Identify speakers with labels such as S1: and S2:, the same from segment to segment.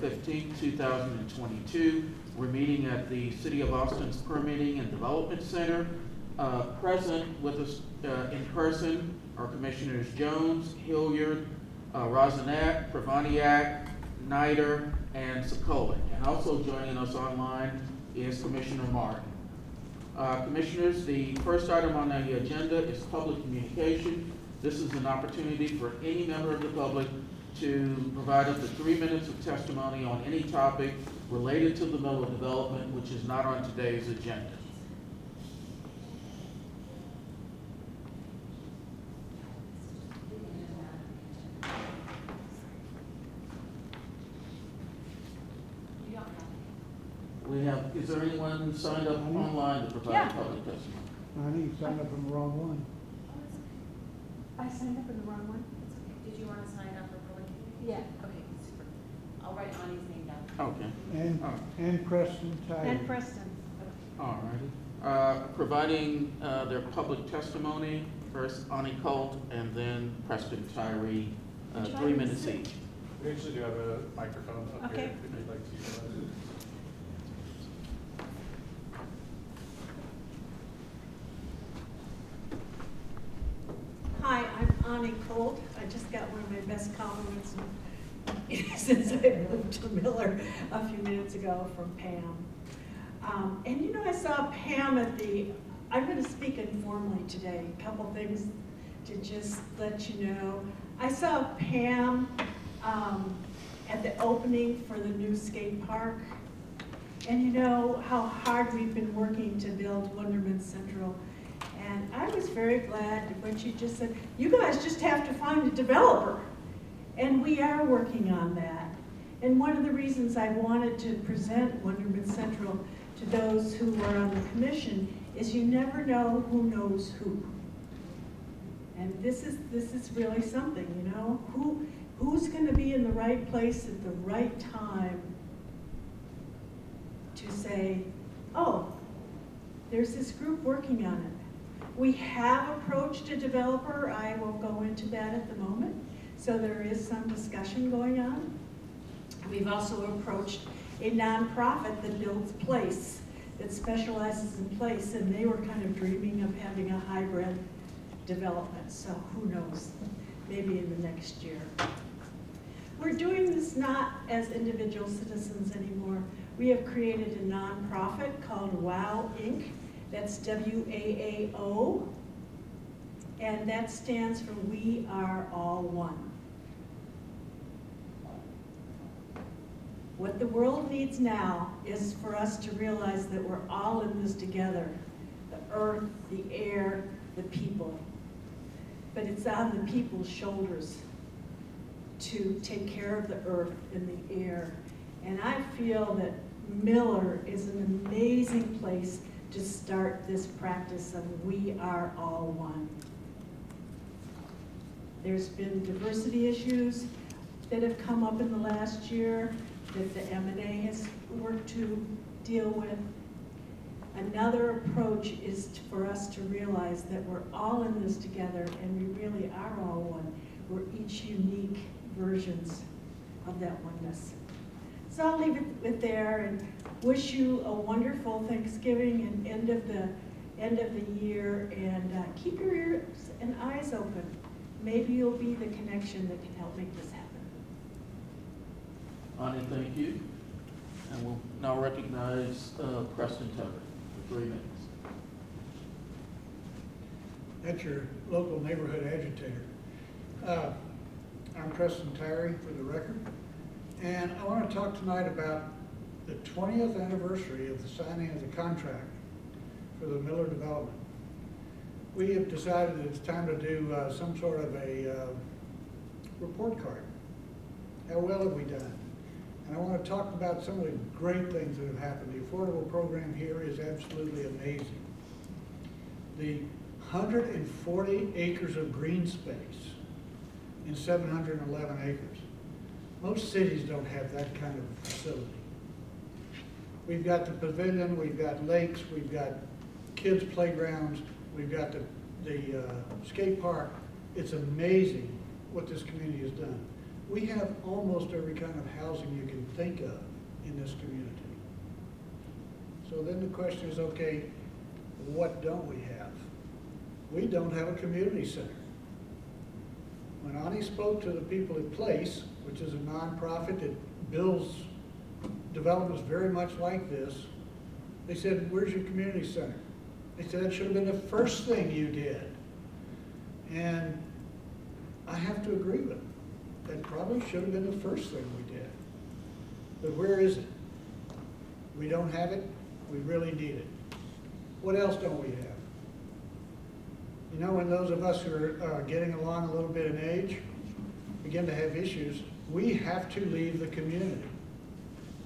S1: 15th, 2022. We're meeting at the City of Austin's Permitting and Development Center. Present with us in person are Commissioners Jones, Hilliard, Rosanet, Pravaniak, Nider, and Sokolik. And also joining us online is Commissioner Martin. Commissioners, the first item on the agenda is public communication. This is an opportunity for any member of the public to provide up to 3 minutes of testimony on any topic related to the Mueller development, which is not on today's agenda. We have, is there anyone signed up online to provide public testimony?
S2: I think you signed up on the wrong one.
S3: I signed up for the wrong one.
S4: It's okay. Did you want to sign up for public?
S3: Yeah.
S4: Okay, super. I'll write Ani's name down.
S1: Okay.
S2: And Preston Tyree.
S3: And Preston.
S1: All righty. Providing their public testimony, first Ani Colt and then Preston Tyree, 3 minutes each.
S5: We actually do have a microphone up
S3: Okay.
S5: here if you'd like to utilize it.
S3: Hi, I'm Ani Colt. I just got one of my best compliments since I moved to Miller a few minutes ago from Pam. And you know, I saw Pam at I'm going to speak informally today, a couple things to just let you know. I saw Pam at the opening for the new skate park. And you know how hard we've been working to build Wonderment Central. And I was very glad when she just said, you guys just have to find a developer. And we are working on that. And one of the reasons I wanted to present Wonderment Central to those who are on the commission is you never know who knows who. And this is really something, you know? Who's gonna be in the right place at the right time to say, oh, there's this group working on it. We have approached a developer. I won't go into that at the moment. So there is some discussion going on. We've also approached a nonprofit that builds place, that specializes in place, and they were kind of dreaming of having a hybrid development. So who knows, maybe in the next year. We're doing this not as individual citizens anymore. We have created a nonprofit called WOW Inc. That's WAAO, and that stands for We Are All One. What the world needs now is for us to realize that we're all in this together, the earth, the air, the people. But it's on the people's shoulders to take care of the earth and the air. And I feel that Miller is an amazing place to start this practice of we are all one. There's been diversity issues that have come up in the last year that the M&A has worked to deal with. Another approach is for us to realize that we're all in this together and we really are all one. We're each unique versions of that oneness. So I'll leave it there and wish you a wonderful Thanksgiving and end of the year, and keep your ears and eyes open. Maybe you'll be the connection that can help make this happen.
S1: Ani, thank you. And we'll now recognize Preston Tyree for 3 minutes.
S2: That's your local neighborhood agitator. I'm Preston Tyree, for the record. And I want to talk tonight about the 20th anniversary of the signing of the contract for the Miller development. We have decided that it's time to do some sort of a report card. How well have we done? And I want to talk about some of the great things that have happened. The affordable program here is absolutely amazing. The 140 acres of green space in 711 acres. Most cities don't have that kind of facility. We've got the pavilion, we've got lakes, we've got kids' playgrounds, we've got the skate park. It's amazing what this community has done. We have almost every kind of housing you can think of in this community. So then the question is, okay, what don't we have? We don't have a community center. When Ani spoke to the people at Place, which is a nonprofit that builds developments very much like this, they said, where's your community center? They said, that should have been the first thing you did. And I have to agree with them. That probably should have been the first thing we did. But where is it? We don't have it. We really need it. What else don't we have? You know, when those of us who are getting along a little bit in age begin to have issues, we have to leave the community.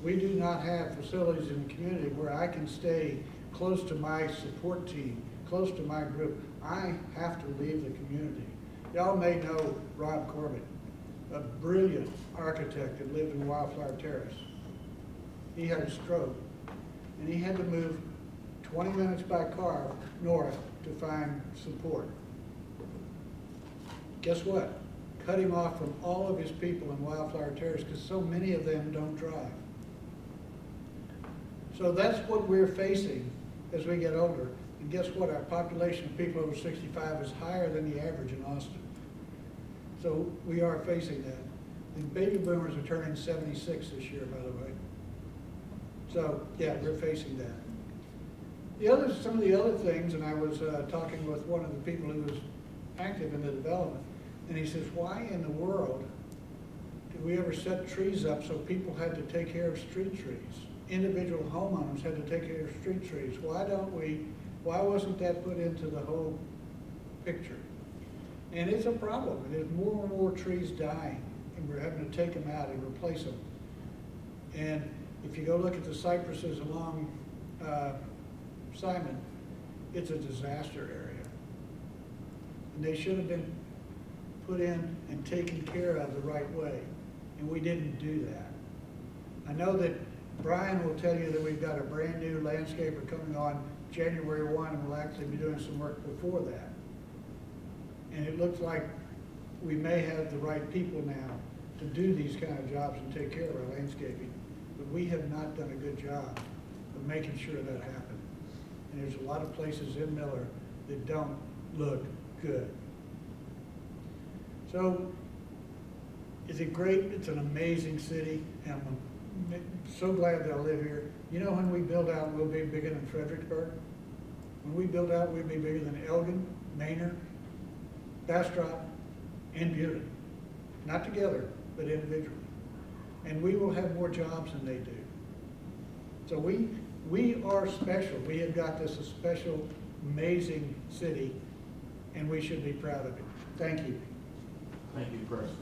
S2: We do not have facilities in the community where I can stay close to my support team, close to my group. I have to leave the community. Y'all may know Rob Corbett, a brilliant architect that lived in Wildflower Terrace. He had a stroke, and he had to move 20 minutes by car north to find support. Guess what? Cut him off from all of his people in Wildflower Terrace because so many of them don't drive. So that's what we're facing as we get older. And guess what? Our population of people over 65 is higher than the average in Austin. So we are facing that. The baby boomers are turning 76 this year, by the way. So yeah, we're facing that. Some of the other things, and I was talking with one of the people who was active in the development, and he says, why in the world did we ever set trees up so people had to take care of street trees? Individual homeowners had to take care of street trees. Why wasn't that put into the whole picture? And it's a problem. There's more and more trees dying, and we're having to take them out and replace them. And if you go look at the cypresses along Simon, it's a disaster area. And they should have been put in and taken care of the right way, and we didn't do that. I know that Brian will tell you that we've got a brand new landscaper coming on January 1, and we'll actually be doing some work before that. And it looks like we may have the right people now to do these kind of jobs and take care of our landscaping, but we have not done a good job of making sure that happens. And there's a lot of places in Miller that don't look good. So, is it great? It's an amazing city, and I'm so glad that I live here. You know, when we build out, we'll be bigger than Fredericksburg. When we build out, we'll be bigger than Elgin, Maynard, Bastrop, and Butte. Not together, but individually. And we will have more jobs than they do. So we are special. We have got this a special, amazing city, and we should be proud of it. Thank you.
S1: Thank you, Preston.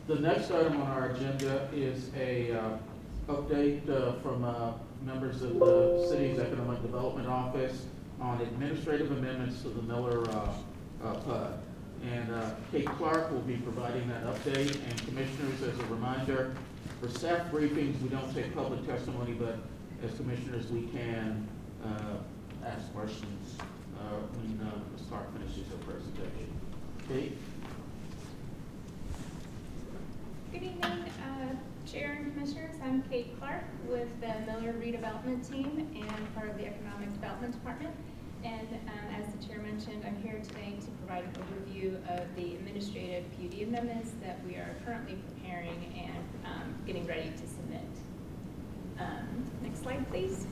S1: The next item on our agenda is a update from members of the city's Economic Development Office on administrative amendments to the Miller PUD. And Kate Clark will be providing that update. And commissioners, as a reminder, for staff briefings, we don't take public testimony, but as commissioners, we can ask questions when Ms. Clark finishes her presentation. Kate?
S6: Good evening, Chair and Commissioners. I'm Kate Clark with the Miller Redevelopment Team and part of the Economic Development Department. And as the Chair mentioned, I'm here today to provide an overview of the administrative PUD amendments that we are currently preparing and getting ready to submit. Next slide, please.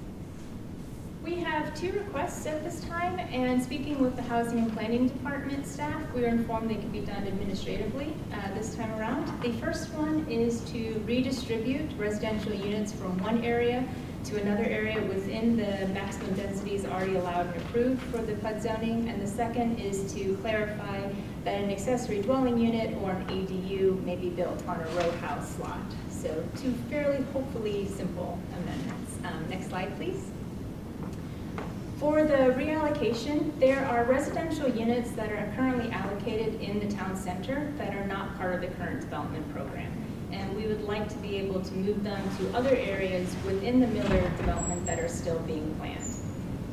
S6: We have 2 requests at this time, and speaking with the Housing and Planning Department staff, we are informed they can be done administratively this time around. The first one is to redistribute residential units from one area to another area within the maximum densities already allowed and approved for the PUD zoning, and the second is to clarify that an accessory dwelling unit or an ADU may be built on a row house lot. So 2 fairly, hopefully simple amendments. Next slide, please. For the reallocation, there are residential units that are currently allocated in the town center that are not part of the current development program. And we would like to be able to move them to other areas within the Miller development that are still being planned.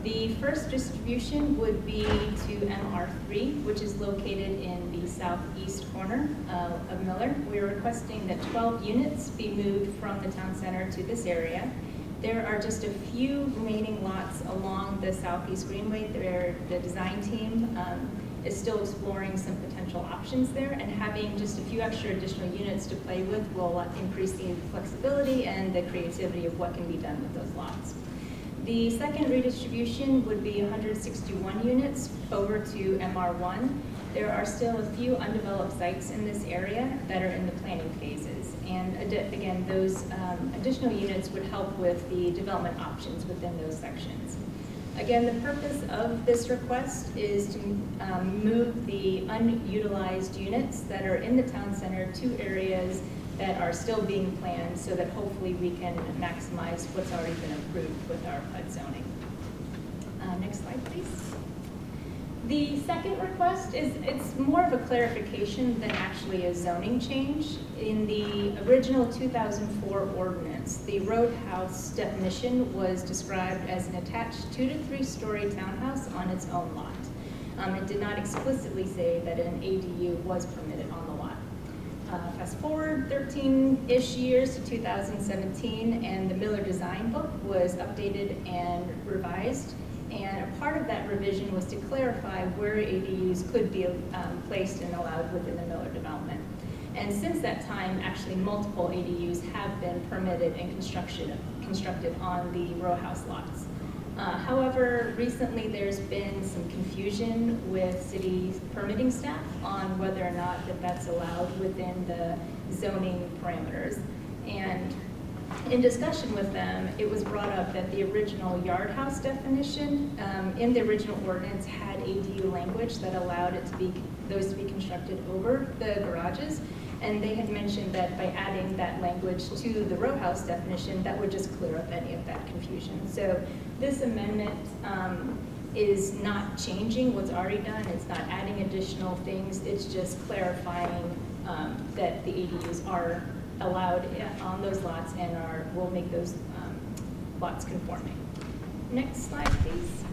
S6: The first distribution would be to MR3, which is located in the southeast corner of Miller. We are requesting that 12 units be moved from the town center to this area. There are just a few remaining lots along the southeast greenway. The design team is still exploring some potential options there, and having just a few extra additional units to play with will increase the flexibility and the creativity of what can be done with those lots. The second redistribution would be 161 units over to MR1. There are still a few undeveloped sites in this area that are in the planning phases. And again, those additional units would help with the development options within those sections. Again, the purpose of this request is to move the unutilized units that are in the town center to areas that are still being planned, so that hopefully we can maximize what's already been approved with our HUD zoning. Next slide, please. The second request it's more of a clarification than actually a zoning change. In the original 2004 ordinance, the row house definition was described as an attached 2 to 3 story townhouse on its own lot. It did not explicitly say that an ADU was permitted on the lot. Fast forward 13-ish years to 2017, and the Miller Design Book was updated and revised. And a part of that revision was to clarify where ADUs could be placed and allowed within the Miller development. And since that time, actually multiple ADUs have been permitted and constructed on the row house lots. However, recently there's been some confusion with city permitting staff on whether or not that's allowed within the zoning parameters. And in discussion with them, it was brought up that the original yard house definition in the original ordinance had ADU language that allowed those to be constructed over the garages. And they had mentioned that by adding that language to the row house definition, that would just clear up any of that confusion. So this amendment is not changing what's already done. It's not adding additional things. It's just clarifying that the ADUs are allowed on those lots and will make those lots conforming. Next slide, please.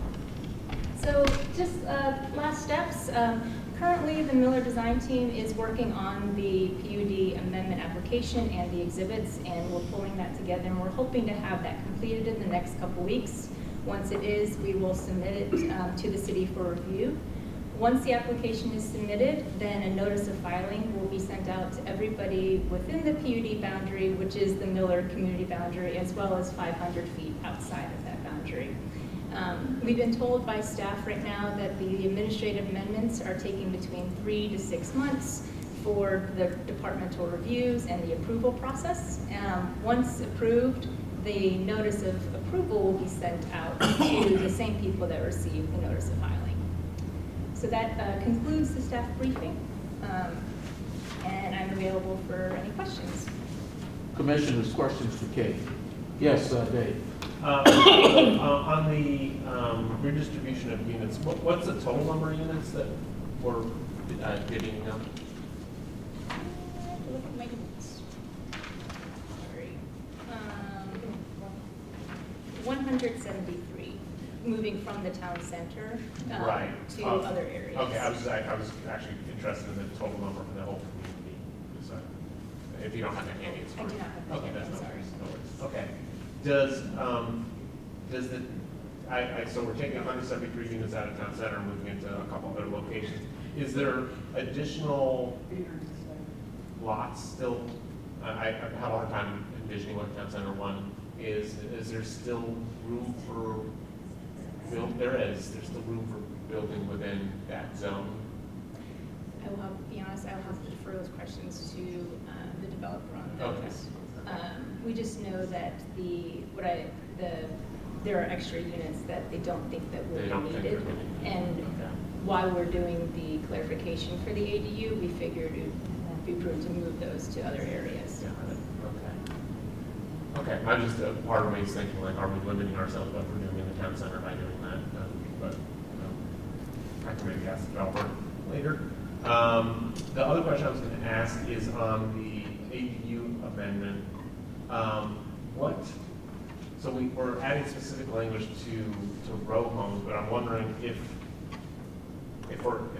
S6: So just last steps. Currently, the Miller design team is working on the PUD amendment application and the exhibits, and we're pulling that together, and we're hoping to have that completed in the next couple weeks. Once it is, we will submit it to the city for review. Once the application is submitted, then a notice of filing will be sent out to everybody within the PUD boundary, which is the Miller community boundary, as well as 500 feet outside of that boundary. We've been told by staff right now that the administrative amendments are taking between 3 to 6 months for the departmental reviews and the approval process. Once approved, the notice of approval will be sent out to the same people that received the notice of filing. So that concludes the staff briefing, and I'm available for any questions.
S1: Commissioners, questions for Kate? Yes, Dave.
S5: On the redistribution of units, what's the total number of units that we're giving them?
S6: Look at my notes. Sorry. 173, moving from the town center
S5: Right.
S6: to other areas.
S5: Okay, I was actually interested in the total number for the whole community. So, if you don't have that handy, it's
S6: I
S5: fine.
S6: do not have that
S5: Okay,
S6: handy,
S5: that's
S6: I'm
S5: no
S6: sorry.
S5: worries, no worries. Okay. So we're taking 173 units out of town center and moving into a couple other locations. Is there additional lots still? I have a hard time envisioning what town center 1 is. Is there still room for there's still room for building within that zone?
S6: I will have, to be honest, I will have to defer those questions to the developer on those.
S5: Okay.
S6: We just know that there are extra units that they don't think that will
S5: They don't
S6: be
S5: think
S6: needed.
S5: they're needed.
S6: And
S5: Okay.
S6: while we're doing the clarification for the ADU, we figured it would be prudent to move those to other areas.
S5: Yeah, okay. Okay, I'm just, part of me is thinking like, are we limiting ourselves what we're doing in the town center by doing that? But I can maybe ask the developer later. The other question I was going to ask is on the ADU amendment. So we're adding specific language to row homes, but I'm wondering if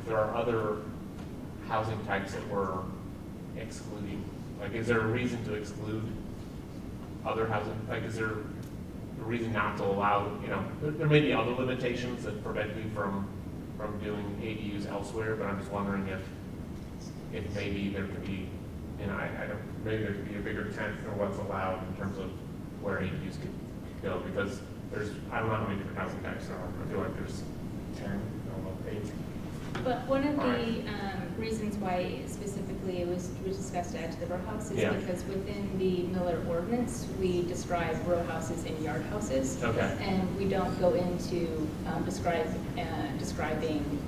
S5: there are other housing types that we're excluding. Like, is there a reason to exclude other housing? Like, is there a reason not to allow, there may be other limitations that prevent you from doing ADUs elsewhere, but I'm just wondering if maybe there could be, maybe there could be a bigger tent for what's allowed in terms of where ADUs could go, because I don't know how many different housing types there are. I feel like there's 10, I don't know, 8.
S6: But one of the
S5: Right.
S6: reasons why specifically it was discussed to add to the row house is
S5: Yeah.
S6: because within the Miller ordinance, we describe row houses and yard houses.
S5: Okay.
S6: And we don't go into describing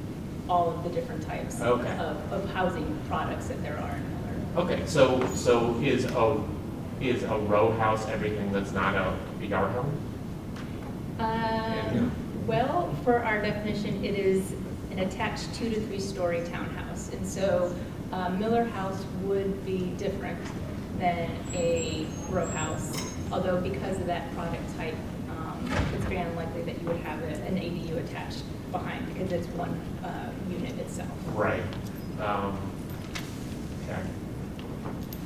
S6: all of the different types
S5: Okay.
S6: of housing products that there are in Miller.
S5: Okay, so is a row house everything that's not a yard home? Yeah.
S6: Well, for our definition, it is an attached 2 to 3 story townhouse. And so Miller House would be different than a row house, although because of that product type, it's very unlikely that you would have an ADU attached behind because it's one unit itself.
S5: Right. Okay.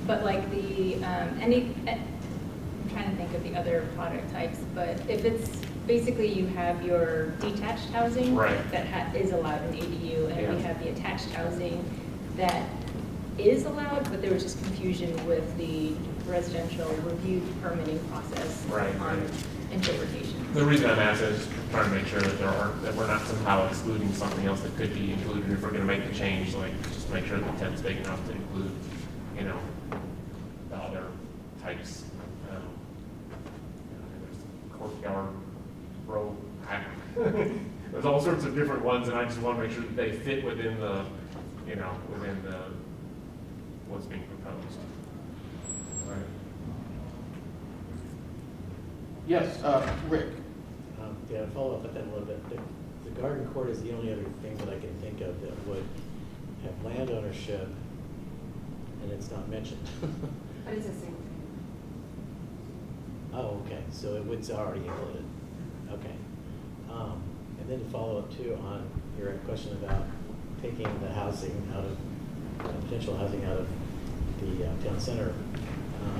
S6: But like I'm trying to think of the other product types, but if it's basically you have your detached housing
S5: Right.
S6: that is allowed in ADU, and we
S5: Yeah.
S6: have the attached housing that is allowed, but there was just confusion with the residential review permitting process
S5: Right,
S6: on
S5: right.
S6: interpretation.
S5: The reason I'm asking is just trying to make sure that we're not somehow excluding something else that could be included if we're gonna make the change, like, just make sure the tent's big enough to include, the other types. There's courtyard, row, there's all sorts of different ones, and I just wanna make sure that they fit within the, what's being proposed. Right.
S1: Yes, Rick?
S7: Yeah, follow up with that a little bit. The garden court is the only other thing that I can think of that would have land ownership, and it's not mentioned.
S4: But it's a single.
S7: Oh, okay, so it's already included. Okay. And then to follow up too on your question about taking the housing out of, potential housing out of the town center.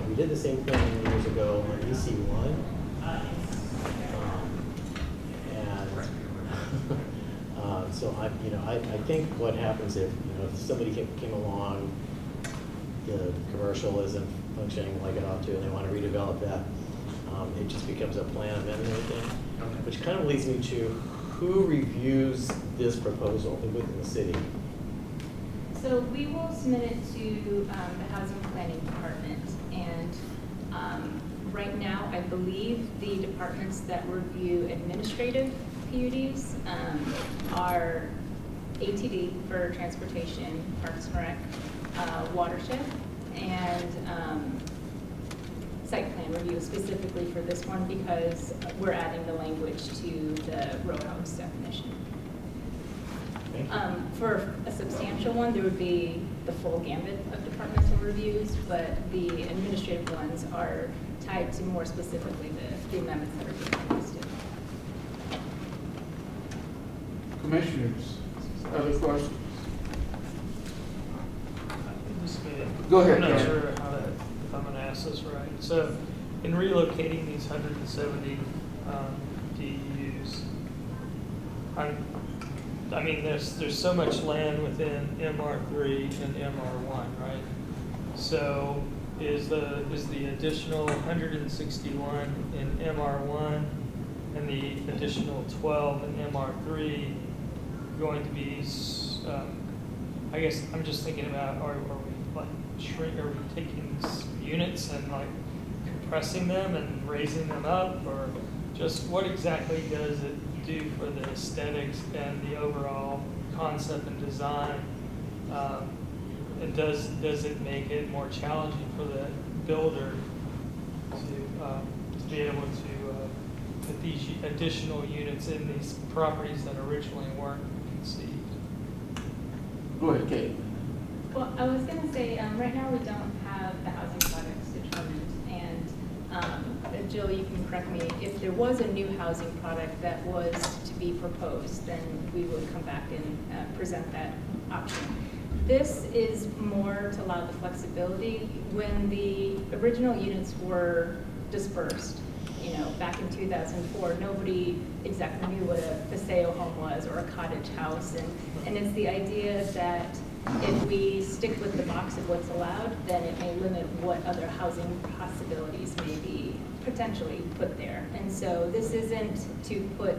S7: We did the same thing years ago on EC1. So I think what happens if somebody came along, the commercial isn't functioning like it ought to, and they want to redevelop that, it just becomes a plan amendment thing, which kind of leads me to who reviews this proposal within the city?
S6: So we will submit it to the Housing Planning Department, and right now, I believe the departments that review administrative PUDs are ATD for transportation, Parks and Rec, watershed, and site plan review specifically for this one because we're adding the language to the row house definition. For a substantial one, there would be the full gambit of departmental reviews, but the administrative ones are tied to more specifically the amendments that are being requested.
S1: Commissioners, other questions?
S8: Go
S1: Go ahead,
S8: I'm not
S1: Ken.
S8: sure if I'm gonna ask this right. So, in relocating these 170 DUs, I mean, there's so much land within MR3 and MR1, right? So, is the additional 161 in MR1 and the additional 12 in MR3 going to be? I guess I'm just thinking about are we taking units and like compressing them and raising them up, or just what exactly does it do for the aesthetics and the overall concept and design? And does it make it more challenging for the builder to be able to put these additional units in these properties that originally weren't conceived?
S1: Go ahead, Kate.
S6: Well, I was going to say, right now we don't have the housing products determined, and Jill, you can correct me, if there was a new housing product that was to be proposed, then we would come back and present that option. This is more to allow the flexibility. When the original units were dispersed, you know, back in 2004, nobody exactly knew what a Paseo home was or a cottage house. And it's the idea that if we stick with the box of what's allowed, then it may limit what other housing possibilities may be potentially put there. And so this isn't to put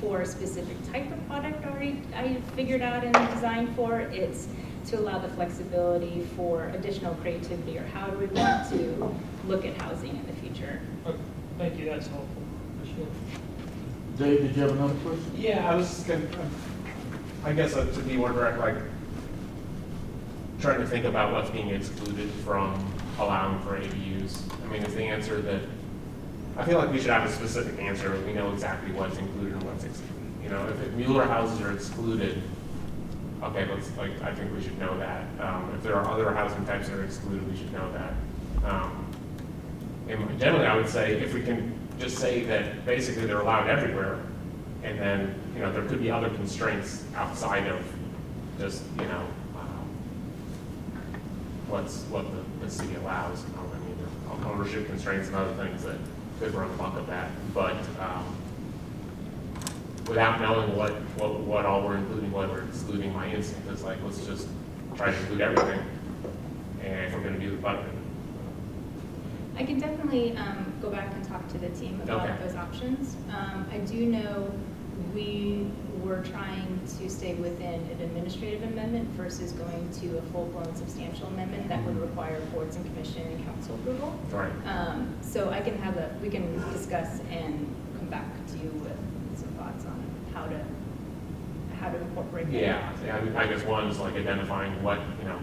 S6: for a specific type of product already I figured out and designed for. It's to allow the flexibility for additional creativity, or how do we want to look at housing in the future.
S8: Okay, thank you, that's helpful. Appreciate it.
S1: Dave, did you have another question?
S5: Yeah, I was just gonna, I guess to be more direct, like, trying to think about what's being excluded from allowing for ADUs. I mean, is the answer that, I feel like we should have a specific answer, we know exactly what's included and what's excluded. You know, if Mueller houses are excluded, okay, I think we should know that. If there are other housing types that are excluded, we should know that. And generally, I would say if we can just say that basically they're allowed everywhere, and then, you know, there could be other constraints outside of just, you know, what the city allows. You know, I mean, there are ownership constraints and other things that could run amok of that. But without knowing what all we're including, what we're excluding, my instinct is like, let's just try to include everything. And if we're going to do the budget.
S6: I can definitely go back and talk to the team about
S5: Okay.
S6: those options. I do know we were trying to stay within an administrative amendment versus going to a full-blown substantial amendment that would require boards and commission and council approval.
S5: Right.
S6: So I can we can discuss and come back to you with some thoughts on how to incorporate that.
S5: Yeah, I guess one is like identifying what, you know,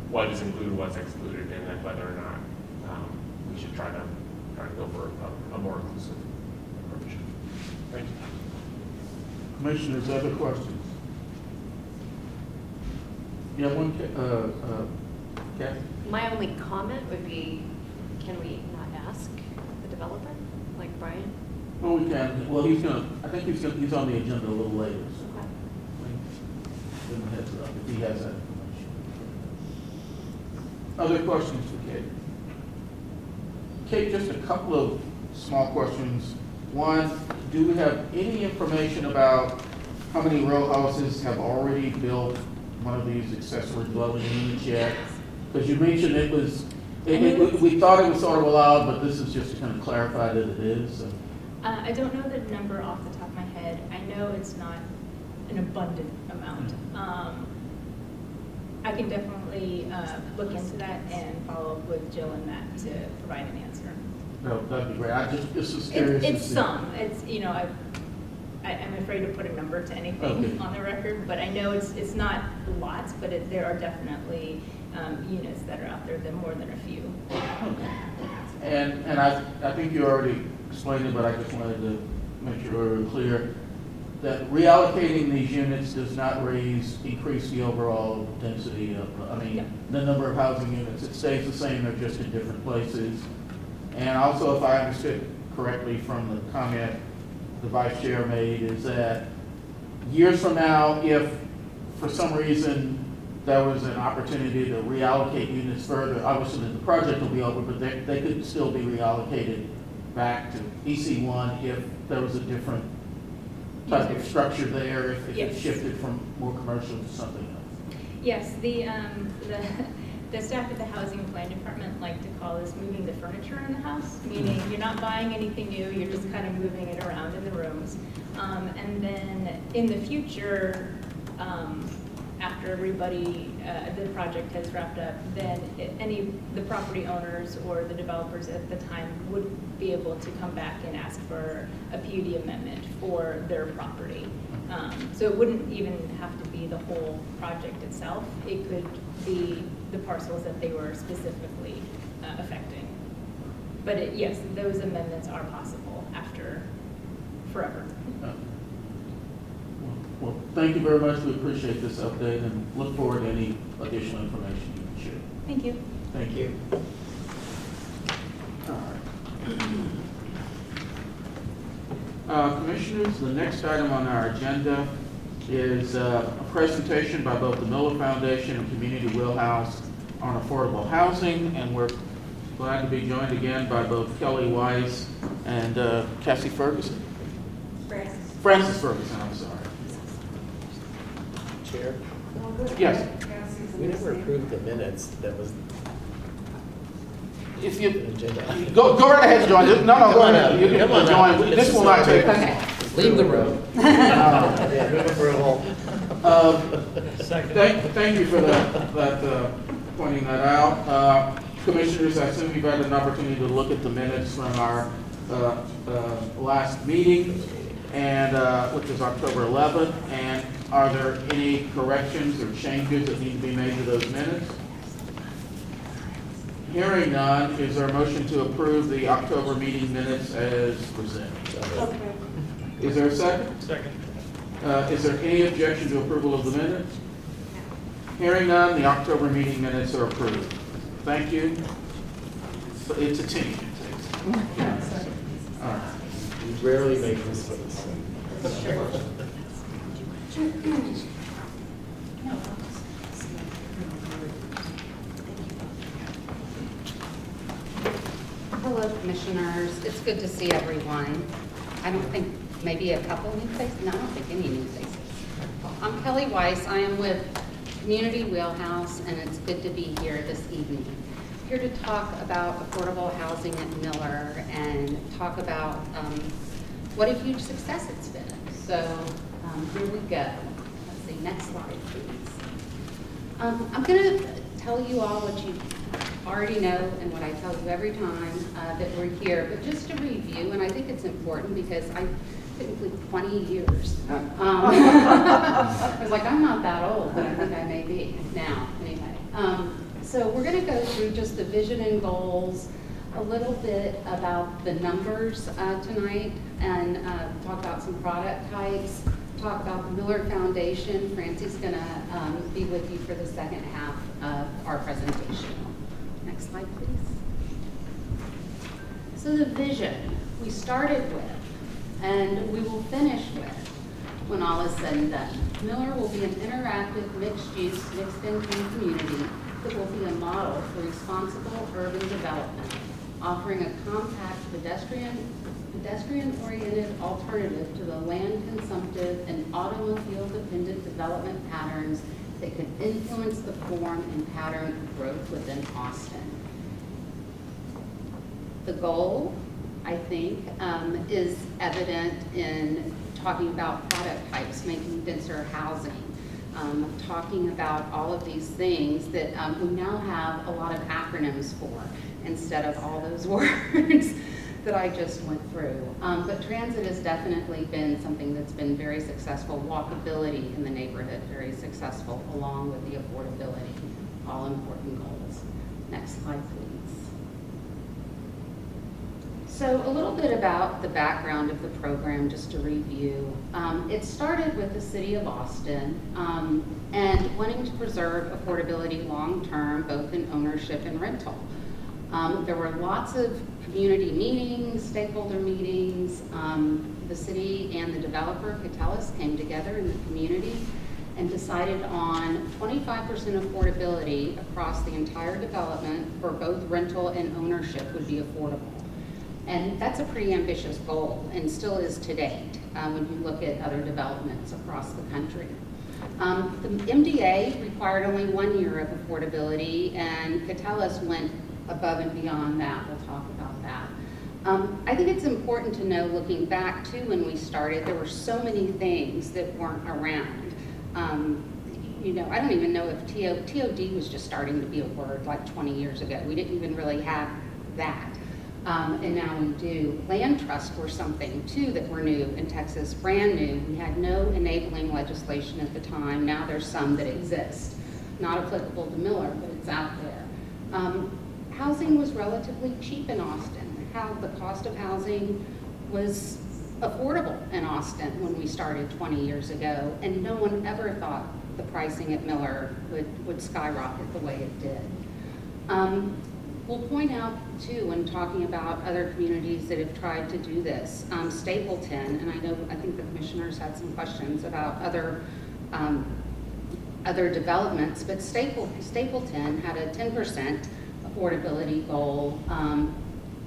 S5: what is included, what's excluded, and then whether or not we should try to go for a more inclusive approach. Thank you.
S1: Commissioners, other questions? You have one, Kathy?
S9: My only comment would be, can we not ask the developer, like Brian?
S1: Well, we can, well, I think he's on the agenda a little later, so. Give him a heads up if he has that information. Other questions for Kate? Kate, just a couple of small questions. One, do we have any information about how many row houses have already built one of these accessory dwelling units yet? Because you mentioned we thought it was sort of allowed, but this is just to kind of clarify that it is. So.
S6: I don't know the number off the top of my head. I know it's not an abundant amount. I can definitely look into that and follow up with Jill and Matt to provide an answer.
S1: No, that'd be great. I just was curious.
S6: It's some. It's, you know, I'm afraid to put a number to anything on the record, but I know it's not lots, but there are definitely units that are out there that more than a few.
S1: Okay. And I think you already explained it, but I just wanted to make sure we were clear that reallocating these units does not increase the overall density of, the number of housing units. It stays the same, they're just in different places. And also, if I understood correctly from the comment the vice chair made, is that years from now, if for some reason there was an opportunity to reallocate units further, obviously the project will be over, but they could still be reallocated back to EC1 if there was a different type of structure there, if it shifted from more commercial to something else.
S6: Yes, the staff at the housing plan department like to call this moving the furniture in the house, meaning you're not buying anything new, you're just kind of moving it around in the rooms. And then in the future, after everybody, the project has wrapped up, then the property owners or the developers at the time would be able to come back and ask for a PUD amendment for their property. So it wouldn't even have to be the whole project itself. It could be the parcels that they were specifically affecting. But yes, those amendments are possible after forever.
S1: Well, thank you very much. We appreciate this update and look forward to any additional information you can share.
S6: Thank you.
S1: Thank you. All right. Commissioners, the next item on our agenda is a presentation by both the Mueller Foundation and Community Wheelhouse on affordable housing, and we're glad to be joined again by both Kelly Weiss and Cassie Ferguson. Francis Ferguson, I'm sorry.
S7: Chair,
S1: Yes,
S7: we never approved the minutes that was
S1: if
S7: the
S1: you,
S7: agenda.
S1: go right ahead and join. No, go
S7: Come on
S1: ahead.
S7: up.
S1: You can
S7: Come on
S1: join.
S7: up.
S1: This will not take.
S9: Okay.
S7: Leave the room. Yeah, move approval.
S8: Second.
S1: Thank you for that pointing that out. Commissioners, I assume you've had an opportunity to look at the minutes from our last meeting, and which was October 11th. And are there any corrections or changes that need to be made to those minutes? Hearing none, is there a motion to approve the October meeting minutes as presented? Is there a second?
S8: Second.
S1: Is there any objection to approval of the minutes? Hearing none, the October meeting minutes are approved. Thank you. But it's a team. All right.
S7: We rarely make mistakes.
S10: Hello, Commissioners. It's good to see everyone. I don't think, maybe a couple new faces? No, I don't think any new faces. I'm Kelly Weiss. I am with Community Wheelhouse, and it's good to be here this evening. Here to talk about affordable housing at Miller and talk about what a huge success it's been. So here we go. Let's see, next slide, please. I'm going to tell you all what you already know and what I tell you every time that we're here, but just to review, and I think it's important because I couldn't believe 20 years. I was like, I'm not that old, but I think I may be now, anyway. So we're going to go through just the vision and goals, a little bit about the numbers tonight, and talk about some product types, talk about the Mueller Foundation. Francie's going to be with you for the second half of our presentation. Next slide, please. So the vision we started with, and we will finish with, when all is said and done. Miller will be an interactive, mixed-use, mixed-income community that will be a model for responsible urban development, offering a compact, pedestrian-oriented alternative to the land-consumptive and automobile-dependent development patterns that could influence the form and pattern of growth within Austin. The goal, I think, is evident in talking about product types, making denser housing, talking about all of these things that we now have a lot of acronyms for instead of all those words that I just went through. But transit has definitely been something that's been very successful. Walkability in the neighborhood, very successful, along with the affordability, all important goals. Next slide, please. So a little bit about the background of the program, just to review. It started with the City of Austin and wanting to preserve affordability long-term, both in ownership and rental. There were lots of community meetings, stakeholder meetings. The city and the developer, Catellus, came together in the community and decided on 25% affordability across the entire development for both rental and ownership would be affordable. And that's a pretty ambitious goal, and still is to date when you look at other developments across the country. The MDA required only 1 year of affordability, and Catellus went above and beyond that. We'll talk about that. I think it's important to know, looking back to when we started, there were so many things that weren't around. You know, I don't even know if TOD was just starting to be a word like 20 years ago. We didn't even really have that. And now we do. Land trusts were something too that were new in Texas, brand new. We had no enabling legislation at the time. Now there's some that exist. Not applicable to Miller, but it's out there. Housing was relatively cheap in Austin. The cost of housing was affordable in Austin when we started 20 years ago, and no one ever thought the pricing at Miller would skyrocket the way it did. We'll point out too, when talking about other communities that have tried to do this, Stapleton, and I think the commissioners had some questions about other developments, but Stapleton had a 10% affordability goal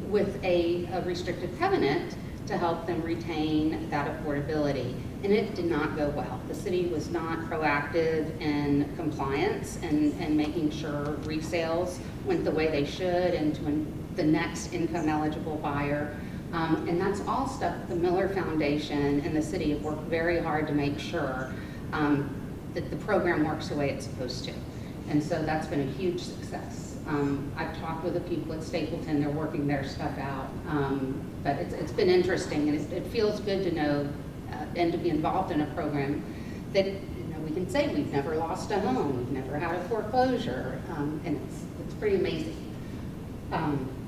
S10: with a restrictive covenant to help them retain that affordability. And it did not go well. The city was not proactive in compliance and making sure resales went the way they should and to the next income eligible buyer. And that's all stuff the Mueller Foundation and the city have worked very hard to make sure that the program works the way it's supposed to. And so that's been a huge success. I've talked with the people at Stapleton, they're working their stuff out. But it's been interesting, and it feels good to know and to be involved in a program that, you know, we can say we've never lost a home, we've never had a foreclosure, and it's pretty amazing,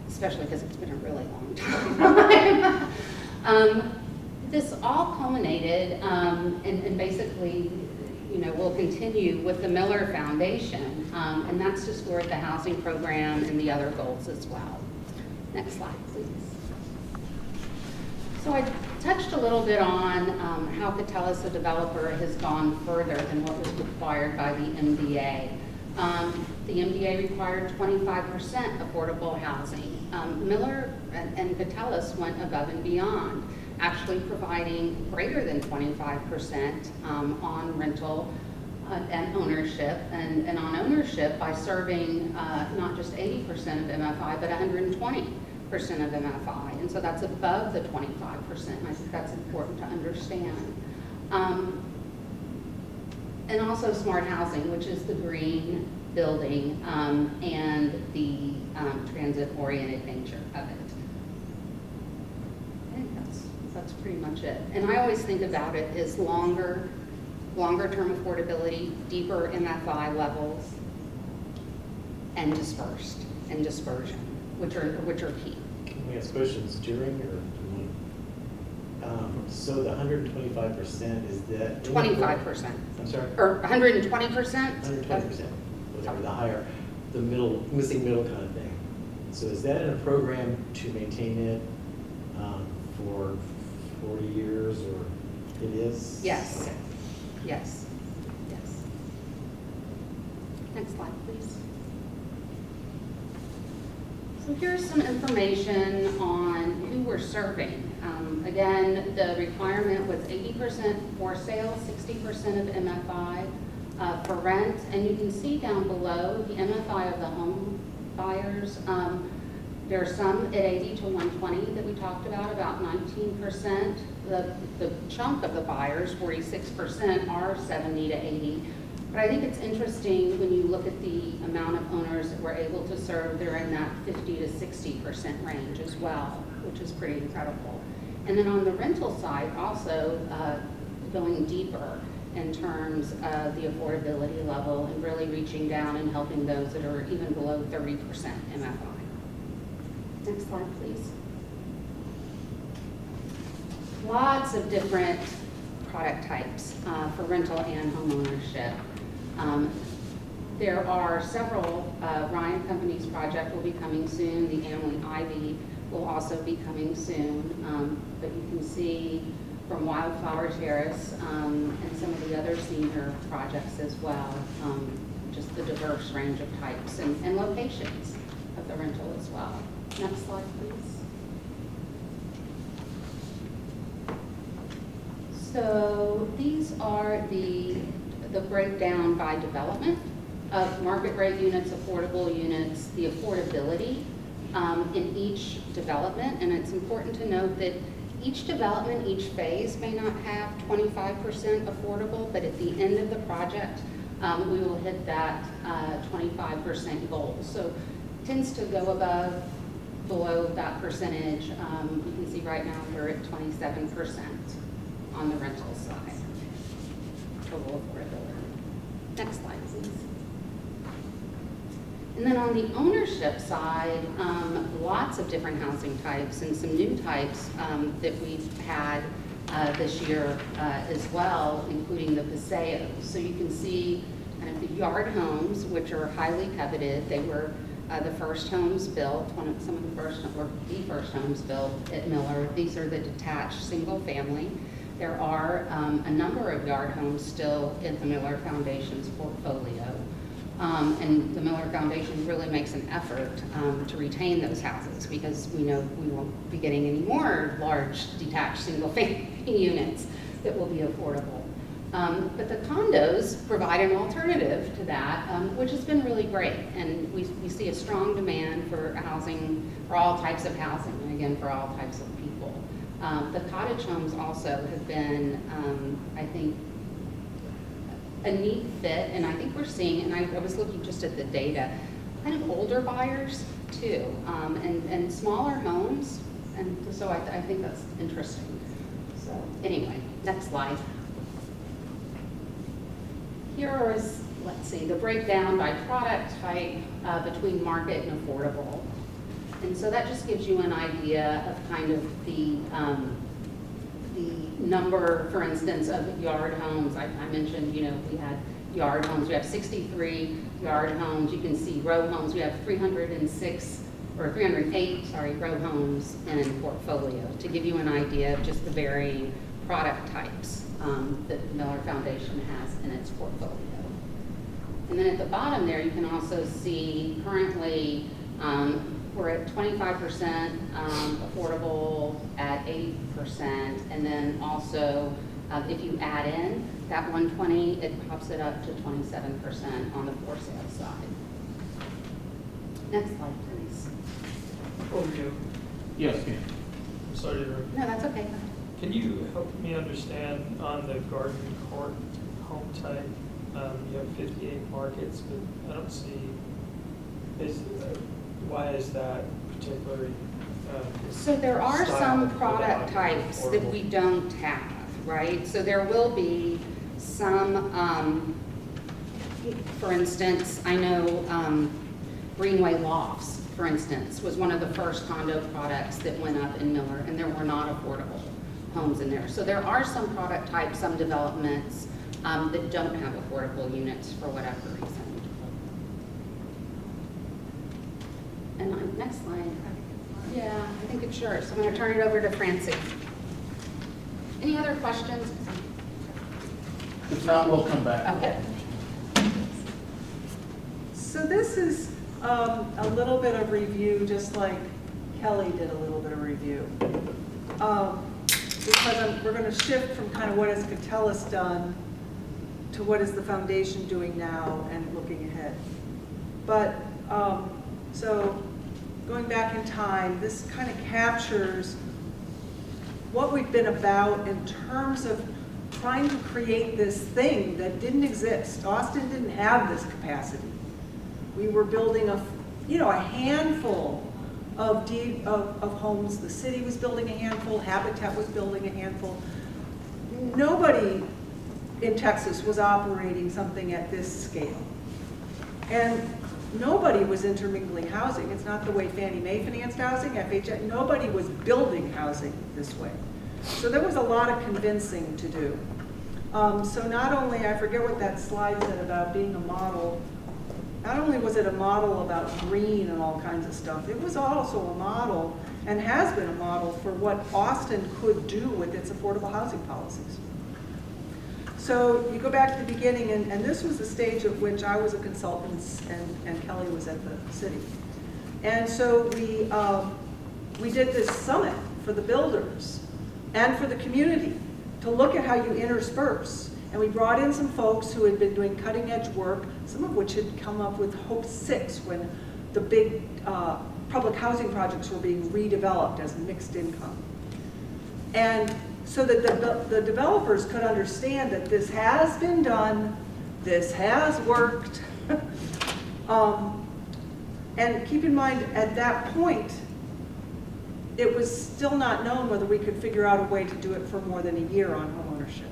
S10: especially because it's been a really long time. This all culminated, and basically, you know, we'll continue with the Mueller Foundation, and that's to support the housing program and the other goals as well. Next slide, please. So I touched a little bit on how Catellus, the developer, has gone further than what was required by the MDA. The MDA required 25% affordable housing. Miller and Catellus went above and beyond, actually providing greater than 25% on rental and ownership, and on ownership by serving not just 80% of MFI, but 120% of MFI, and so that's above the 25%, and I think that's important to understand. And also smart housing, which is the green building and the transit-oriented nature of it. I think that's pretty much it. And I always think about it as longer term affordability, deeper MFI levels, and dispersion, which are key.
S7: Can we ask questions during or? So the 125% is that?
S10: 25%.
S7: I'm sorry?
S10: Or 120%?
S7: 120%, whatever, the higher, the missing middle kind of thing. So is that in a program to maintain it for 40 years, or it is?
S10: Yes.
S7: Okay.
S10: Yes. Next slide, please. So here's some information on who we're serving. Again, the requirement was 80% for sale, 60% of MFI for rent. And you can see down below the MFI of the home buyers. There are some at 80 to 120 that we talked about 19%. The chunk of the buyers, 46%, are 70 to 80. But I think it's interesting when you look at the amount of owners that we're able to serve, they're in that 50 to 60% range as well, which is pretty incredible. And then on the rental side, also going deeper in terms of the affordability level and really reaching down and helping those that are even below 30% MFI. Next slide, please. Lots of different product types for rental and home ownership. There are several, Ryan Company's project will be coming soon, the Amlin Ivy will also be coming soon, but you can see from Wildflower Terrace and some of the other senior projects as well, just the diverse range of types and locations of the rental as well. Next slide, please. So these are the breakdown by development of market rate units, affordable units, the affordability in each development. And it's important to note that each development, each phase may not have 25% affordable, but at the end of the project, we will hit that 25% goal. So it tends to go above, below that percentage. You can see right now we're at 27% on the rental side, total affordability. Next slide, please. And then on the ownership side, lots of different housing types and some new types that we've had this year as well, including the paseos. So you can see kind of the yard homes, which are highly coveted. They were the first homes built, some of the first, or the first homes built at Miller. These are the detached single family. There are a number of yard homes still in the Mueller Foundation's portfolio. And the Mueller Foundation really makes an effort to retain those houses, because we know we won't be getting any more large detached single family units that will be affordable. But the condos provide an alternative to that, which has been really great. And we see a strong demand for housing, for all types of housing, and again, for all types of people. The cottage homes also have been, I think, a neat fit, and I think we're seeing, and I was looking just at the data, kind of older buyers too, and smaller homes, and so I think that's interesting. So anyway, next slide. Here is, let's see, the breakdown by product type between market and affordable. And so that just gives you an idea of kind of the number, for instance, of yard homes. I mentioned, you know, we had yard homes. We have 63 yard homes. You can see row homes. We have 308, row homes in portfolio, to give you an idea of just the varying product types that the Mueller Foundation has in its portfolio. And then at the bottom there, you can also see currently we're at 25% affordable at 80%, and then also if you add in that 120, it pops it up to 27% on the for sale side. Next slide, please.
S8: Before we go,
S1: Yes, Ken.
S8: I'm sorry to interrupt.
S10: No, that's okay.
S8: Can you help me understand on the garden court home type? You have 58 markets, but I don't see, why is that particularly?
S10: So there are
S8: style
S10: some
S8: without
S10: product types that
S8: affordable?
S10: we don't have, right? So there will be some, for instance, I know Greenway Lofts, for instance, was one of the first condo products that went up in Miller, and there were not affordable homes in there. So there are some product types, some developments that don't have affordable units for whatever reason. And next slide. Yeah, I think it's yours. So I'm going to turn it over to Francie. Any other questions?
S1: If not, we'll come back.
S10: Okay.
S3: So this is a little bit of review, just like Kelly did a little bit of review. Because we're going to shift from kind of what has Catellis done to what is the foundation doing now and looking ahead. But, so going back in time, this kind of captures what we've been about in terms of trying to create this thing that didn't exist. Austin didn't have this capacity. We were building a handful of homes. The city was building a handful. Habitat was building a handful. Nobody in Texas was operating something at this scale. And nobody was intermingling housing. It's not the way Fannie Mae financed housing, FHA. Nobody was building housing this way. So there was a lot of convincing to do. So not only, I forget what that slide said about being a model, not only was it a model about green and all kinds of stuff, it was also a model, and has been a model, for what Austin could do with its affordable housing policies. So you go back to the beginning, and this was the stage at which I was a consultant and Kelly was at the city. And so we did this summit for the builders and for the community to look at how you intersperse. And we brought in some folks who had been doing cutting edge work, some of which had come up with Hope 6 when the big public housing projects were being redeveloped as mixed income. And so that the developers could understand that this has been done, this has worked. And keep in mind, at that point, it was still not known whether we could figure out a way to do it for more than a year on homeownership.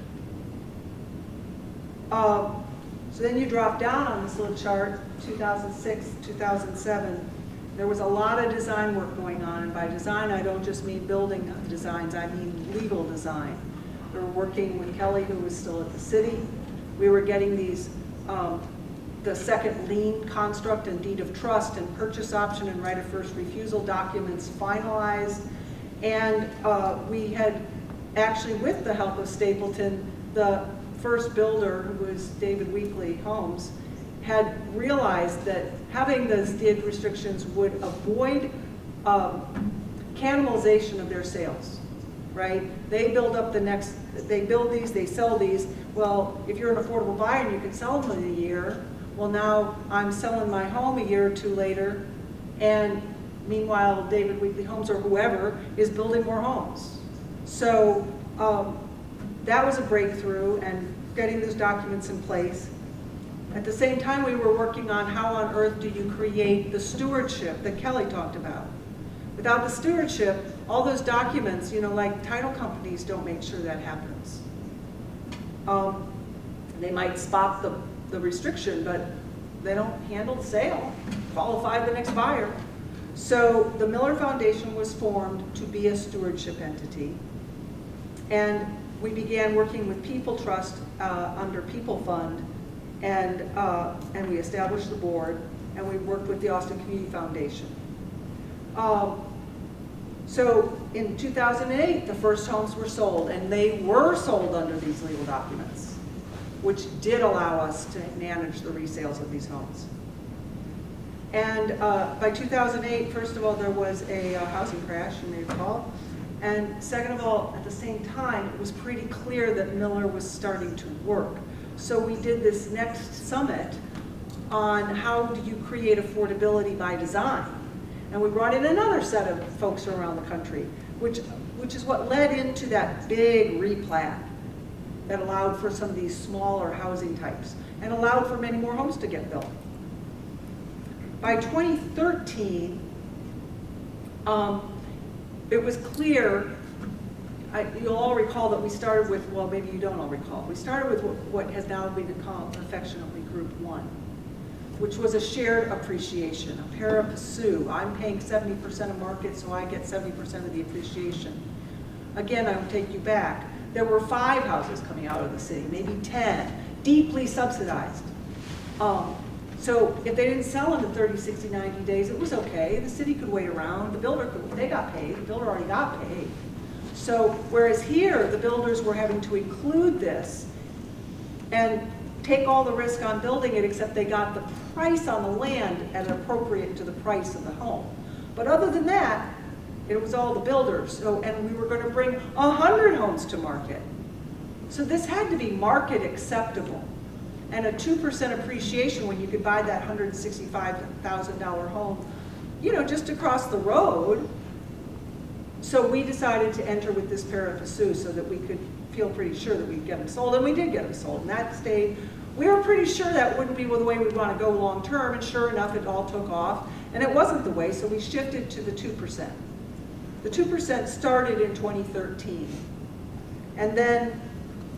S3: So then you drop down on this little chart, 2006, 2007. There was a lot of design work going on, and by design I don't just mean building designs, I mean legal design. We were working with Kelly, who was still at the city. We were getting these
S11: the second lien construct and deed of trust and purchase option and right of first refusal documents finalized. And we had actually, with the help of Stapleton, the first builder, who was David Weekly Homes, had realized that having those deed restrictions would avoid cannibalization of their sales, right? They build up they build these, they sell these. Well, if you're an affordable buyer and you can sell them in a year, well, now I'm selling my home a year or two later, and meanwhile, David Weekly Homes or whoever is building more homes. So that was a breakthrough, and getting those documents in place. At the same time, we were working on how on earth do you create the stewardship that Kelly talked about. Without the stewardship, all those documents, like title companies don't make sure that happens. They might spot the restriction, but they don't handle the sale, qualify the next buyer. So the Mueller Foundation was formed to be a stewardship entity. And we began working with People Trust under People Fund, and we established the board, and we worked with the Austin Community Foundation. So in 2008, the first homes were sold, and they were sold under these legal documents, which did allow us to manage the resales of these homes. And by 2008, first of all, there was a housing crash, you may recall. And second of all, at the same time, it was pretty clear that Mueller was starting to work. So we did this next summit on how do you create affordability by design. And we brought in another set of folks from around the country, which is what led into that big replat that allowed for some of these smaller housing types and allowed for many more homes to get built. By 2013, it was clear, you'll all recall that we started with, well, maybe you don't all recall, we started with what has now been called affectionately Group 1, which was a shared appreciation, a pari passu. I'm paying 70% of market, so I get 70% of the appreciation. Again, I will take you back. There were 5 houses coming out of the city, maybe 10, deeply subsidized. So if they didn't sell in the 30, 60, 90 days, it was okay. The city could wait around. The builder could, they got paid. The builder already got paid. So whereas here, the builders were having to include this and take all the risk on building it, except they got the price on the land as appropriate to the price of the home. But other than that, it was all the builders. So, and we were going to bring 100 homes to market. So this had to be market acceptable. And a 2% appreciation when you could buy that $165,000 home, just across the road. So we decided to enter with this pari passu so that we could feel pretty sure that we'd get them sold, and we did get them sold. And that stayed, we were pretty sure that wouldn't be the way we'd want to go long term, and sure enough, it all took off. And it wasn't the way, so we shifted to the 2%. The 2% started in 2013. And then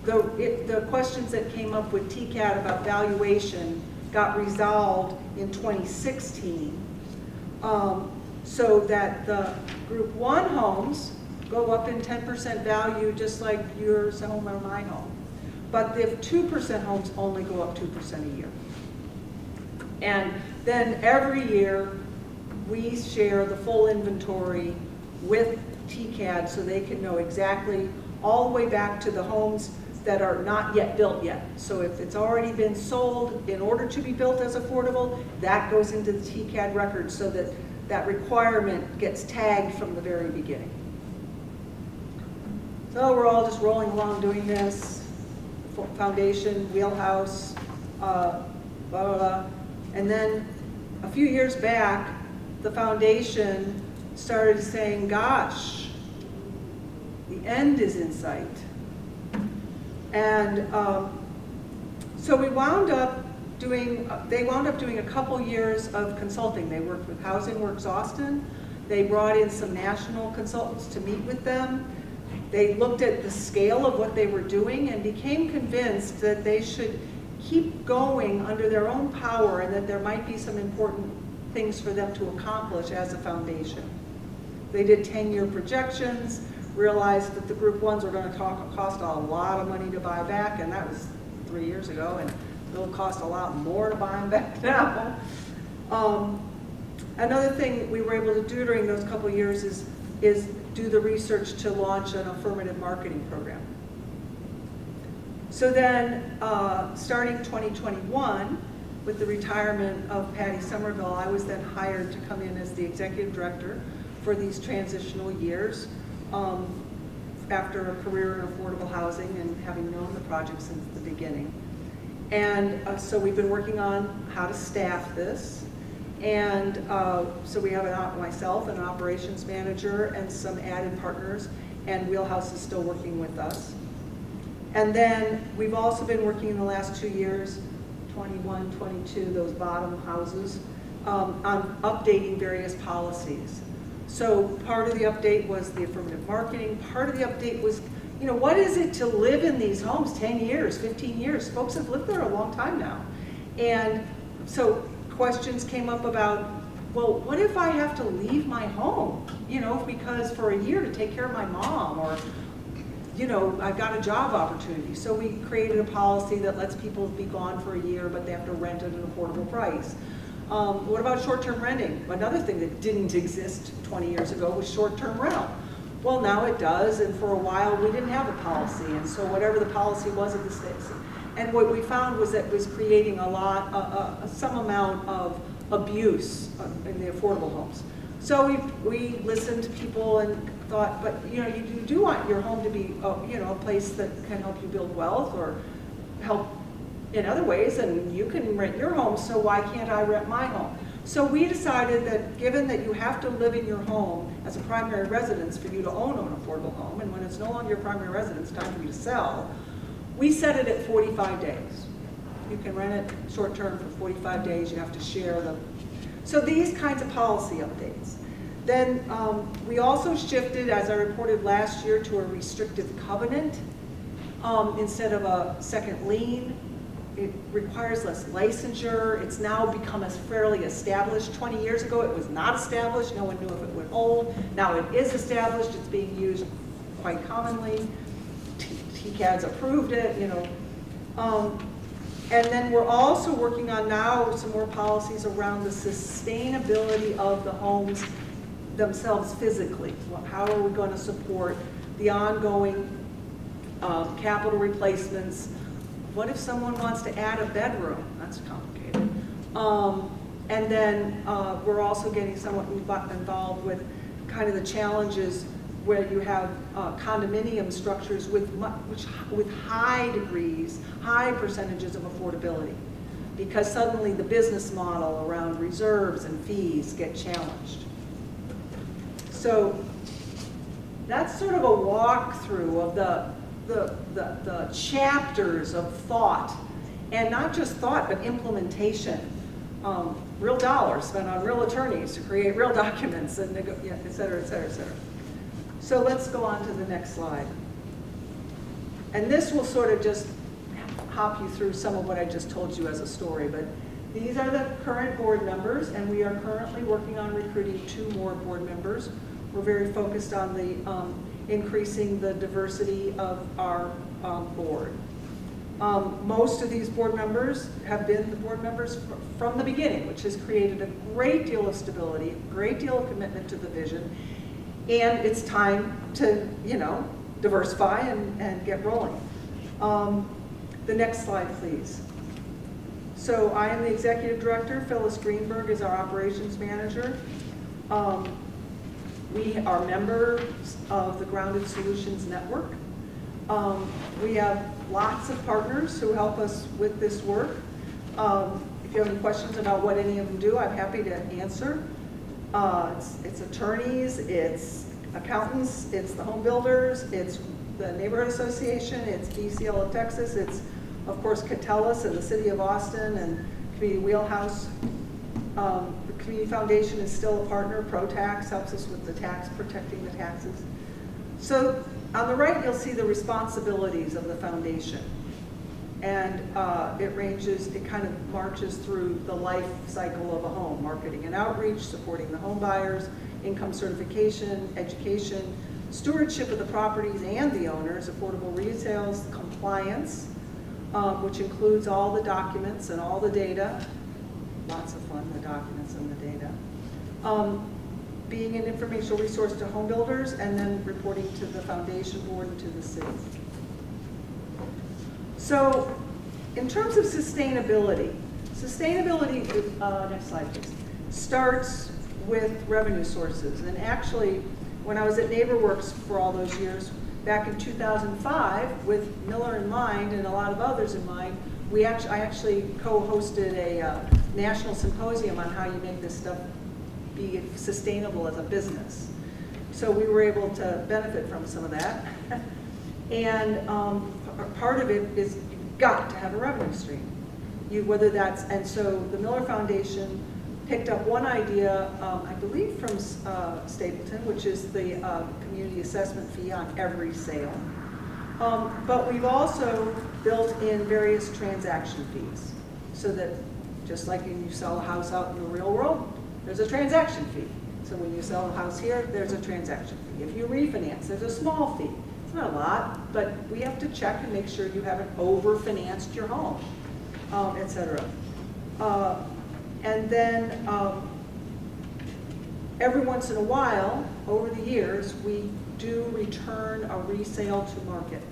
S11: the questions that came up with TCAT about valuation got resolved in 2016, so that the Group 1 homes go up in 10% value just like yours home or my home. But the 2% homes only go up 2% a year. And then every year we share the full inventory with TCAD so they can know exactly all the way back to the homes that are not yet built yet. So if it's already been sold in order to be built as affordable, that goes into the TCAD record so that that requirement gets tagged from the very beginning. So we're all just rolling along doing this, foundation, wheelhouse, blah, blah, blah. And then a few years back, the foundation started saying, gosh, the end is in sight. And so we wound up doing, they wound up doing a couple years of consulting. They worked with Housing Works Austin. They brought in some national consultants to meet with them. They looked at the scale of what they were doing and became convinced that they should keep going under their own power and that there might be some important things for them to accomplish as a foundation. They did 10-year projections, realized that the Group 1s were going to cost a lot of money to buy back, and that was 3 years ago, and It'll cost a lot more to buy them back now. Another thing we were able to do during those couple of years is do the research to launch an affirmative marketing program. So then, starting 2021, with the retirement of Patty Somerville, I was then hired to come in as the executive director for these transitional years, after a career in affordable housing and having known the project since the beginning. And so we've been working on how to staff this. And so we have myself, an operations manager, and some added partners, and Wheelhouse is still working with us. And then we've also been working in the last 2 years, 21, 22, those bottom houses, on updating various policies. So part of the update was the affirmative marketing. Part of the update was, you know, what is it to live in these homes 10 years, 15 years? Folks have lived there a long time now. And so questions came up about, well, what if I have to leave my home, you know, because for a year to take care of my mom, or, you know, I've got a job opportunity. So we created a policy that lets people be gone for a year, but they have to rent at an affordable price. What about short-term renting? Another thing that didn't exist 20 years ago was short-term rental. Well, now it does, and for a while we didn't have a policy, and so whatever the policy was at the states. And what we found was that it was creating some amount of abuse in the affordable homes. So we listened to people and thought, but you know, you do want your home to be you know, a place that can help you build wealth or help in other ways, and you can rent your home, so why can't I rent my home? So we decided that given that you have to live in your home as a primary residence for you to own an affordable home, and when it's no longer your primary residence, time for you to sell, we set it at 45 days. You can rent it short-term for 45 days, you have to share them. So these kinds of policy updates. Then we also shifted, as I reported last year, to a restrictive covenant instead of a second lien. It requires less licensure. It's now become as fairly established. 20 years ago, it was not established. No one knew if it would hold. Now it is established. It's being used quite commonly. TCAD's approved it, you know. And then we're also working on now some more policies around the sustainability of the homes themselves physically. How are we going to support the ongoing capital replacements? What if someone wants to add a bedroom? That's complicated. And then we're also getting somewhat involved with kind of the challenges where you have condominium structures with high degrees, high percentages of affordability, because suddenly the business model around reserves and fees get challenged. So that's sort of a walkthrough of the chapters of thought, and not just thought, but implementation. Real dollars spent on real attorneys to create real documents, and et cetera, et cetera, et cetera. So let's go on to the next slide. And this will sort of just hop you through some of what I just told you as a story, but these are the current board members, and we are currently working on recruiting 2 more board members. We're very focused on the increasing the diversity of our board. Most of these board members have been the board members from the beginning, which has created a great deal of stability, a great deal of commitment to the vision, and it's time to, you know, diversify and get rolling. The next slide, please. So I am the executive director. Phyllis Greenberg is our operations manager. We are members of the Grounded Solutions Network. We have lots of partners who help us with this work. If you have any questions about what any of them do, I'm happy to answer. It's attorneys, it's accountants, it's the home builders, it's the neighborhood association, it's DCL of Texas, it's of course Catellus and the city of Austin and Community Wheelhouse. The Community Foundation is still a partner. ProTax helps us with the tax, protecting the taxes. So on the right, you'll see the responsibilities of the foundation. And it kind of marches through the life cycle of a home: marketing and outreach, supporting the home buyers, income certification, education, stewardship of the properties and the owners, affordable resales, compliance, which includes all the documents and all the data. Lots of fun, the documents and the data. Being an informational resource to home builders, and then reporting to the foundation board and to the city. So, in terms of sustainability, next slide please, starts with revenue sources. And actually, when I was at NeighborWorks for all those years, back in 2005, with Mueller in mind and a lot of others in mind, I actually co-hosted a national symposium on how you make this stuff be sustainable as a business. So we were able to benefit from some of that. And part of it is you've got to have a revenue stream. And so the Mueller Foundation picked up one idea, I believe from Stapleton, which is the community assessment fee on every sale. But we've also built in various transaction fees, so that just like when you sell a house out in the real world, there's a transaction fee. So when you sell a house here, there's a transaction fee. If you refinance, there's a small fee. It's not a lot, but we have to check and make sure you haven't over-financed your home, et cetera. And then every once in a while, over the years, we do return a resale to market.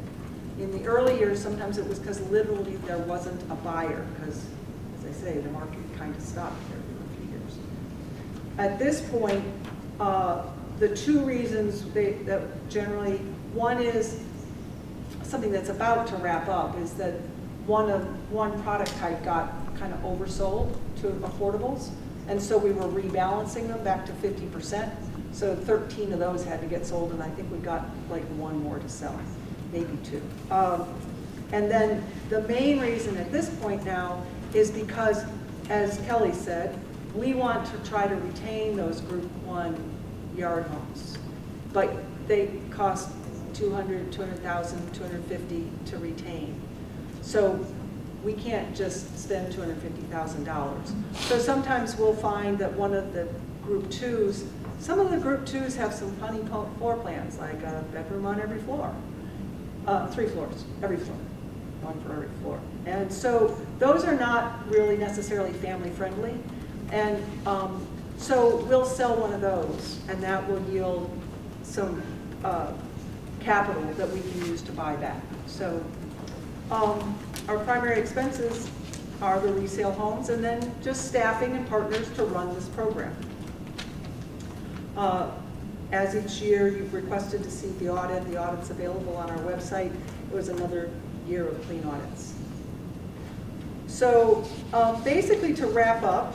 S11: In the early years, sometimes it was because literally there wasn't a buyer, because, as I say, the market kind of stopped there for a few years. At this point, the two reasons that generally, one is something that's about to wrap up, is that one product type got kind of oversold to affordables, and so we were rebalancing them back to 50%. So 13 of those had to get sold, and I think we got like one more to sell, maybe two. And then the main reason at this point now is because, as Kelly said, we want to try to retain those Group 1 yard homes, but they cost $200,000, $200,000, $250,000 to retain. So we can't just spend $250,000. So sometimes we'll find that one of the Group 2s, some of the Group 2s have some funny floor plans, like a bedroom on every floor, 3 floors, every floor, one for every floor. And so those are not really necessarily family friendly. And so we'll sell one of those, and that will yield some capital that we can use to buy back. So our primary expenses are the resale homes, and then just staffing and partners to run this program. As each year you've requested to see the audit's available on our website. It was another year of clean audits. So basically, to wrap up,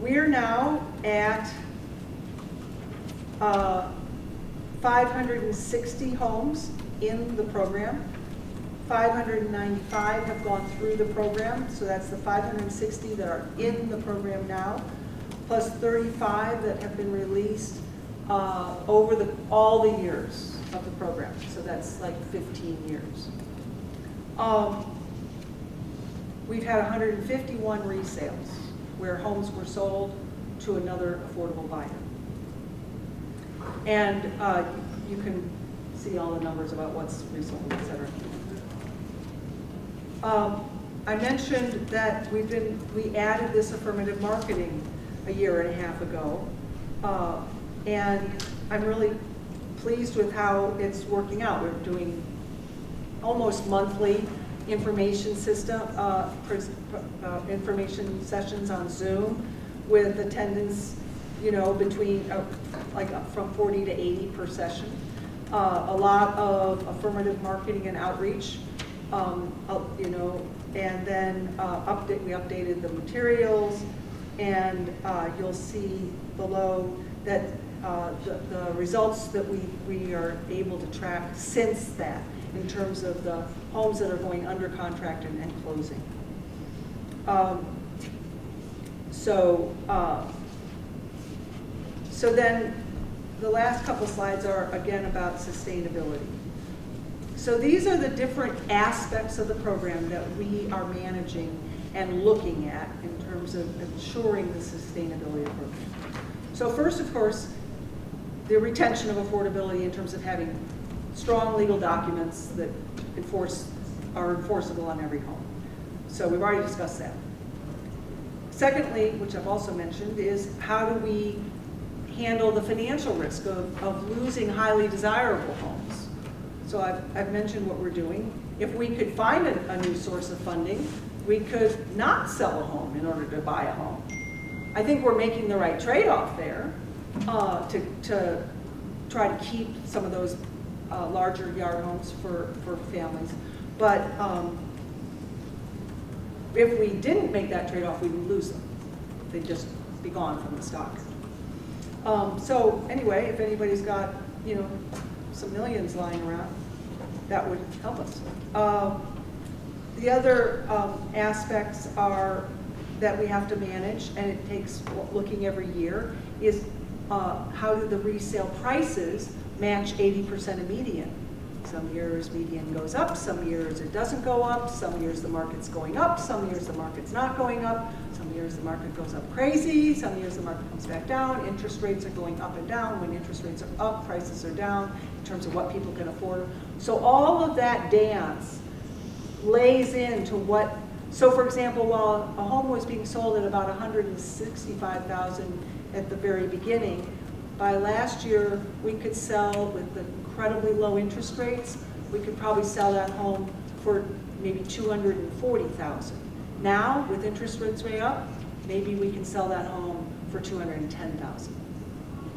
S11: we're now at 560 homes in the program. 595 have gone through the program, so that's the 560 that are in the program now, plus 35 that have been released over all the years of the program. So that's like 15 years. We've had 151 resales where homes were sold to another affordable buyer. And you can see all the numbers about what's resold, et cetera. I mentioned that we added this affirmative marketing a year and a half ago, and I'm really pleased with how it's working out. We're doing almost monthly information information sessions on Zoom with attendance, between from 40 to 80 per session. A lot of affirmative marketing and outreach. And then we updated the materials, and you'll see below that the results that we are able to track since that, in terms of the homes that are going under contract and closing. So then the last couple slides are again about sustainability. So these are the different aspects of the program that we are managing and looking at in terms of ensuring the sustainability of the program. So first, of course, the retention of affordability in terms of having strong legal documents that enforce are enforceable on every home. So we've already discussed that. Secondly, which I've also mentioned, is how do we handle the financial risk of losing highly desirable homes? So I've mentioned what we're doing. If we could find a new source of funding, we could not sell a home in order to buy a home. I think we're making the right trade-off there to try to keep some of those larger yard homes for families. But if we didn't make that trade-off, we would lose them. They'd just be gone from the stock. So anyway, if anybody's got, you know, some millions lying around, that would help us. The other aspects are that we have to manage, and it takes looking every year, is how do the resale prices match 80% of median? Some years median goes up, some years it doesn't go up, some years the market's going up, some years the market's not going up, some years the market goes up crazy, some years the market comes back down, interest rates are going up and down. When interest rates are up, prices are down in terms of what people can afford. So all of that dance lays into what, so for example, while a home was being sold at about $165,000 at the very beginning, by last year we could sell with the incredibly low interest rates, we could probably sell that home for maybe $240,000. Now, with interest rates way up, maybe we can sell that home for $210,000.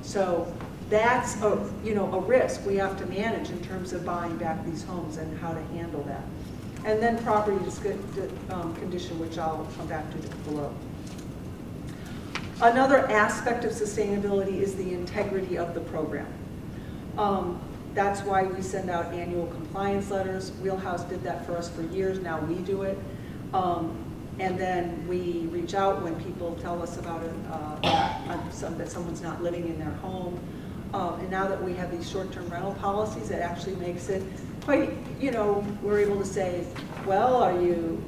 S11: So that's a risk we have to manage in terms of buying back these homes and how to handle that. And then property condition, which I'll come back to below. Another aspect of sustainability is the integrity of the program. That's why we send out annual compliance letters. Wheelhouse did that for us for years, now we do it. And then we reach out when people tell us about that someone's not living in their home. And now that we have these short-term rental policies, it actually makes it quite, we're able to say, well, are you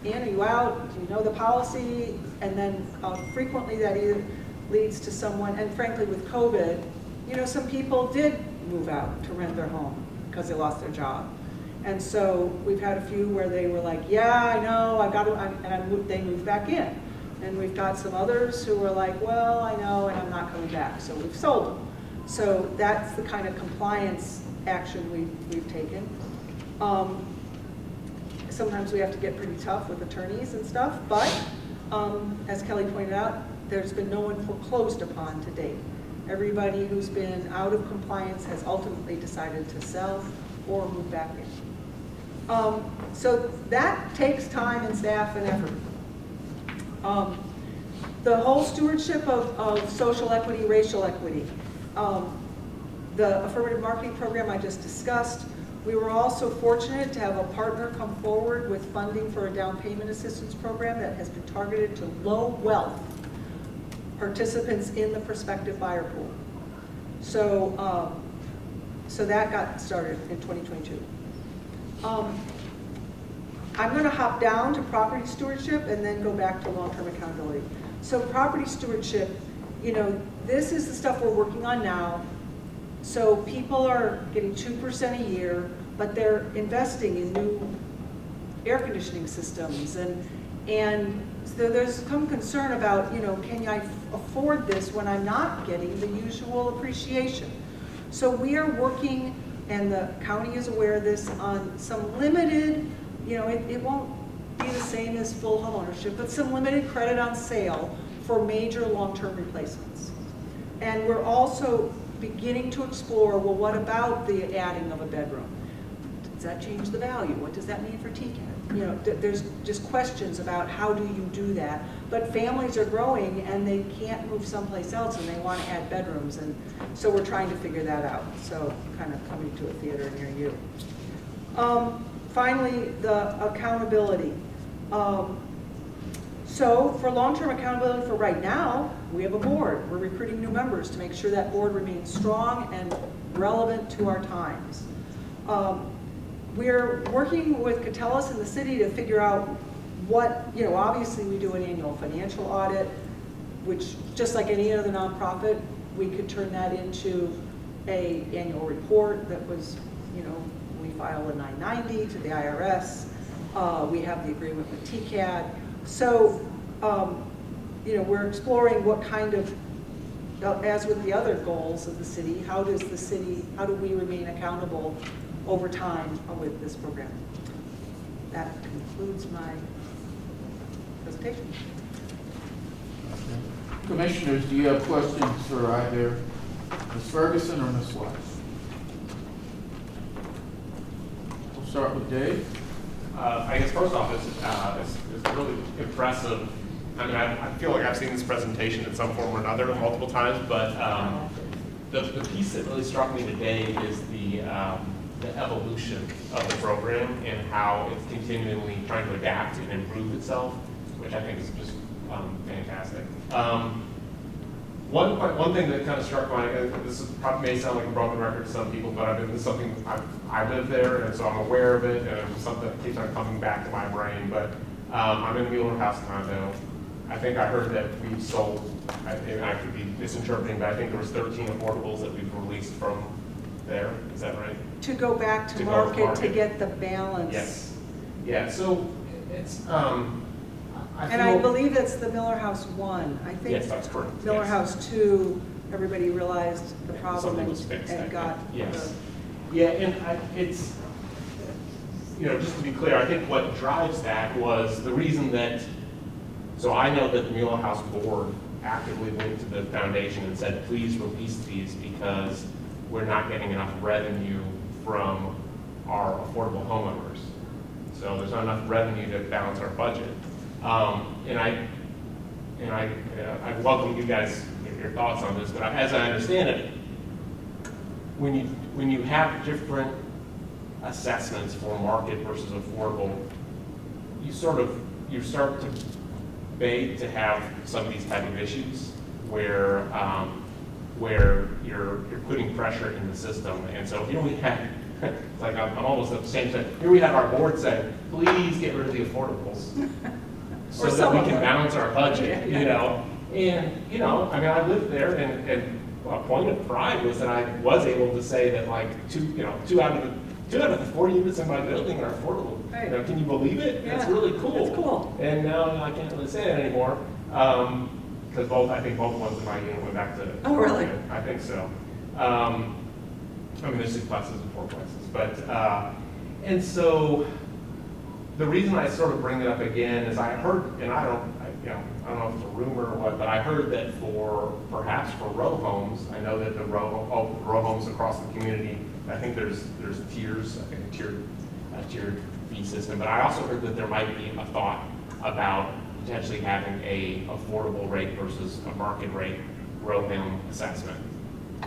S11: in, are you out, do you know the policy? And then frequently that either leads to someone, and frankly with COVID, some people did move out to rent their home because they lost their job. And so we've had a few where they were like, yeah, I know, I've got to, and they moved back in. And we've got some others who were like, well, I know, and I'm not coming back. So we've sold them. So that's the kind of compliance action we've taken. Sometimes we have to get pretty tough with attorneys and stuff, but as Kelly pointed out, there's been no one foreclosed upon to date. Everybody who's been out of compliance has ultimately decided to sell or move back in. So that takes time and staff and effort. The whole stewardship of social equity, racial equity, the affirmative marketing program I just discussed. We were also fortunate to have a partner come forward with funding for a down payment assistance program that has been targeted to low wealth participants in the prospective buyer pool. So, so that got started in 2022. I'm going to hop down to property stewardship and then go back to long-term accountability. So property stewardship, this is the stuff we're working on now. So people are getting 2% a year, but they're investing in new air conditioning systems, and so there's some concern about, can I afford this when I'm not getting the usual appreciation? So we are working, and the county is aware of this, on some limited, it won't be the same as full home ownership, but some limited credit on sale for major long-term replacements. And we're also beginning to explore, well, what about the adding of a bedroom? Does that change the value? What does that mean for TCAD? There's just questions about how do you do that. But families are growing and they can't move someplace else and they want to add bedrooms. And so we're trying to figure that out. So kind of coming to a theater near you. Finally, the accountability. So for long-term accountability for right now, we have a board. We're recruiting new members to make sure that board remains strong and relevant to our times. We're working with Catellus in the city to figure out what, obviously we do an annual financial audit, which just like any other nonprofit, we could turn that into an annual report that was, we file a 990 to the IRS. We have the agreement with TCAD. So, we're exploring what kind of, as with the other goals of the city, how do we remain accountable over time with this program? That concludes my presentation.
S1: Commissioners, do you have questions for either Ms. Ferguson or Ms. Weiss? We'll start with Dave.
S5: I guess first off, it's really impressive. I mean, I feel like I've seen this presentation in some form or another multiple times, but the piece that really struck me today is the evolution of the program and how it's continually trying to adapt and improve itself, which I think is just fantastic. One thing that kind of struck my, this probably may sound like a broken record to some people, but this is something I live there, and so I'm aware of it, and it's something that keeps on coming back to my brain. But I'm in a Mueller House condo. I think I heard that we've sold, and I could be misinterpreting, but I think there was 13 affordables that we've released from there. Is that right?
S11: To go back to market to get the balance.
S5: Yes. Yeah. So it's.
S11: I believe it's the Mueller House 1. I think
S5: yes, that's correct.
S11: Mueller
S5: yes.
S11: House 2, everybody realized the problem
S5: Something was fixed
S11: and got
S5: yes. Yeah, and it's, just to be clear, I think what drives that was the reason that, so I know that the Mueller House board actively went to the foundation and said, please release these because we're not getting enough revenue from our affordable homeowners. So there's not enough revenue to balance our budget. And I welcome you guys your thoughts on this, but as I understand it, when you have different assessments for market versus affordable, you start to beg to have some of these type of issues where you're putting pressure in the system. And so here we have, it's like I'm almost at the same time. Here we have our board saying, please get rid of the affordables. So that we can balance our budget, And, I mean, I lived there, and a point of pride was that I was able to say that, like, two out of the 4 units in my building are affordable.
S11: Right.
S5: Can you believe it?
S11: Yeah.
S5: It's really cool.
S11: It's cool.
S5: And now I can't really say it anymore, because I think both ones in my unit went back to.
S11: Oh, really?
S5: I think so. I mean, there's 6 classes and 4 classes, but, and so, the reason I sort of bring it up again is I heard, and I don't know if it's a rumor or what, but I heard that perhaps for row homes, I know that the row homes across the community, I think there's tiers, I think a tiered fee system, but I also heard that there might be a thought about potentially having a affordable rate versus a market rate row home assessment.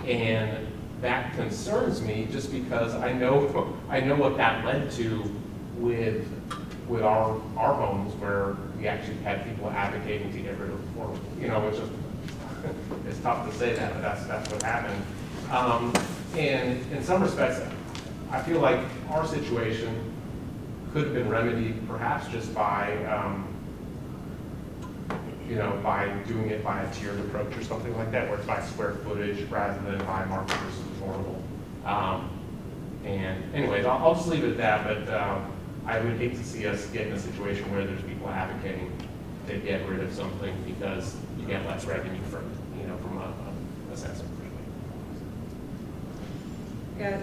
S5: And that concerns me just because I know what that led to with our homes, where we actually had people advocating to get rid of affordable, which is it's tough to say that, but that's what happened. And in some respects, I feel like our situation could have been remedied perhaps just by by doing it by a tiered approach or something like that, where it's by square footage rather than by market versus affordable. And anyways, I'll just leave it at that, but I would hate to see us get in a situation where there's people advocating to get rid of something because you get less revenue from a assessment perspective.
S11: Yeah,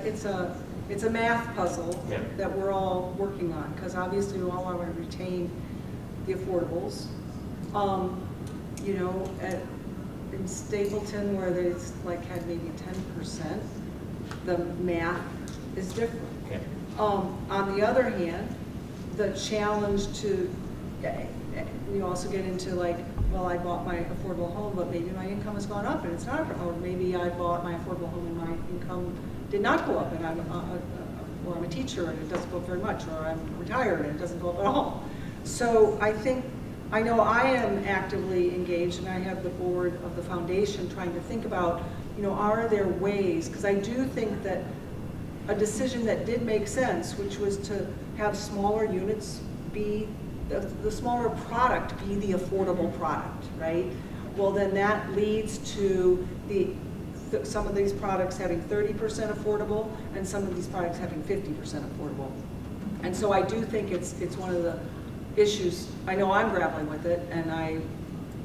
S11: it's a math puzzle
S5: Yeah.
S11: that we're all working on, because obviously we all want to retain the affordables. In Stapleton, where there's had maybe 10%, the math is different.
S5: Yeah.
S11: On the other hand, the challenge to, we also get into well, I bought my affordable home, but maybe my income has gone up and it's not, or maybe I bought my affordable home and my income did not go up, and I'm a teacher and it doesn't go up very much, or I'm retired and it doesn't go up at all. So I know I am actively engaged, and I have the board of the foundation trying to think about, are there ways, because I do think that a decision that did make sense, which was to have smaller units be, the smaller product be the affordable product, right? Well, then that leads to the some of these products having 30% affordable, and some of these products having 50% affordable. And so I do think it's one of the issues, I know I'm grappling with it, and I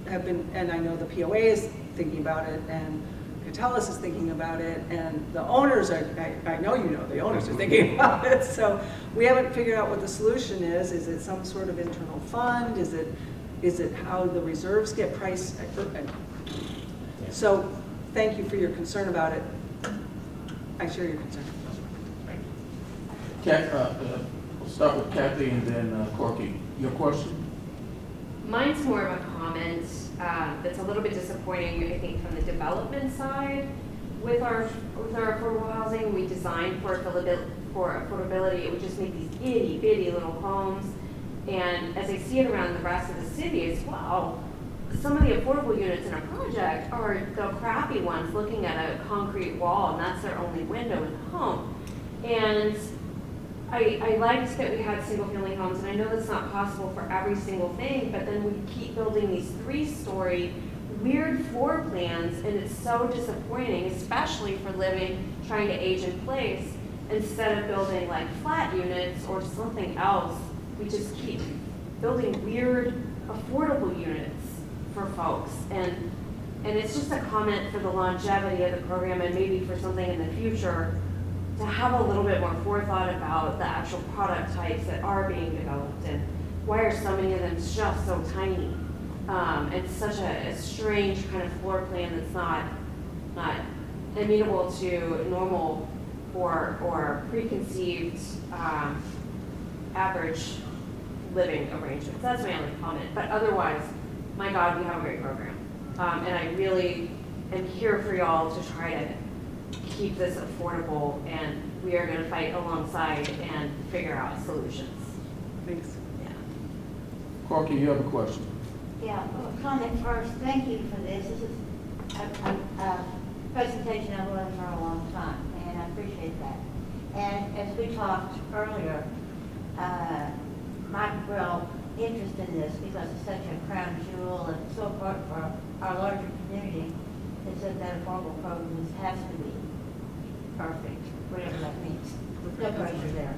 S11: have been, and I know the POA is thinking about it, and Catellus is thinking about it, and the owners are, I know you know, the owners are thinking about it, so we haven't figured out what the solution is. Is it some sort of internal fund? Is it how the reserves get priced? So thank you for your concern about it. I share your concern.
S1: We'll start with Kathy and then Corky. Your question?
S9: Mine's more of a comment that's a little bit disappointing, I think, from the development side. With our affordable housing, we designed for affordability. It would just make these itty bitty little homes. And as I see it around the rest of the city, it's wow, some of the affordable units in a project are the crappy ones looking at a concrete wall, and that's their only window in the home. And I liked that we had single-family homes, and I know that's not possible for every single thing, but then we keep building these 3-story weird floor plans, and it's so disappointing, especially for trying to age in place, instead of building like flat units or something else. We just keep building weird, affordable units for folks, and it's just a comment for the longevity of the program, and maybe for something in the future, to have a little bit more forethought about the actual product types that are being developed, and why are so many of them just so tiny? It's such a strange kind of floor plan that's not amenable to normal or preconceived average living arrangements. That's my only comment. But otherwise, my God, we have a great program. And I really am here for y'all to try to keep this affordable, and we are going to fight alongside and figure out solutions.
S11: Thanks.
S9: Yeah.
S1: Corky, you have a question?
S12: Yeah, well, comment first. Thank you for this. This is a presentation I've learned for a long time, and I appreciate that. And as we talked earlier, my real interest in this, because it's such a crown jewel and so important for our larger community, is that affordable program has to be perfect, whatever that means. No pressure there.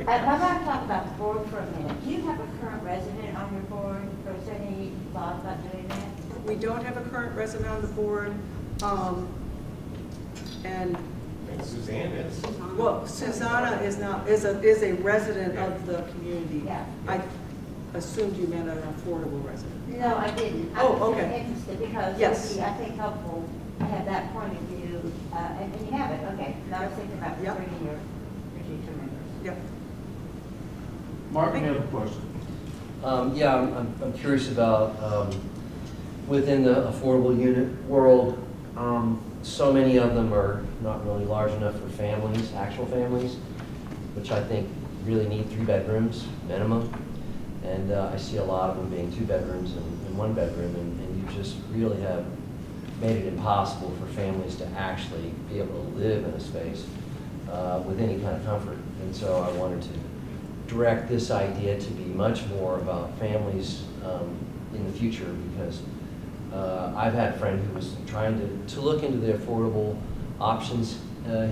S12: I'd like to talk about the board for a minute. Do you have a current resident on your board, or is there any thought about doing that?
S11: We don't have a current resident on the board, and
S5: Suzanne is.
S11: well, Susanna is a resident of the community.
S12: Yeah.
S11: I assumed you meant an affordable resident.
S12: No, I didn't.
S11: Oh,
S12: I was
S11: okay.
S12: interested because
S11: Yes.
S12: it would be, I think, helpful to have that point of view, and you have it, okay. Now I was thinking about
S11: Yep.
S12: bringing your future members.
S11: Yep.
S1: Mark, you have a question?
S13: Yeah, I'm curious about, within the affordable unit world, so many of them are not really large enough for families, actual families, which I think really need 3 bedrooms minimum. And I see a lot of them being 2 bedrooms and 1 bedroom, and you just really have made it impossible for families to actually be able to live in a space with any kind of comfort. And so I wanted to direct this idea to be much more about families in the future, because I've had a friend who was trying to look into the affordable options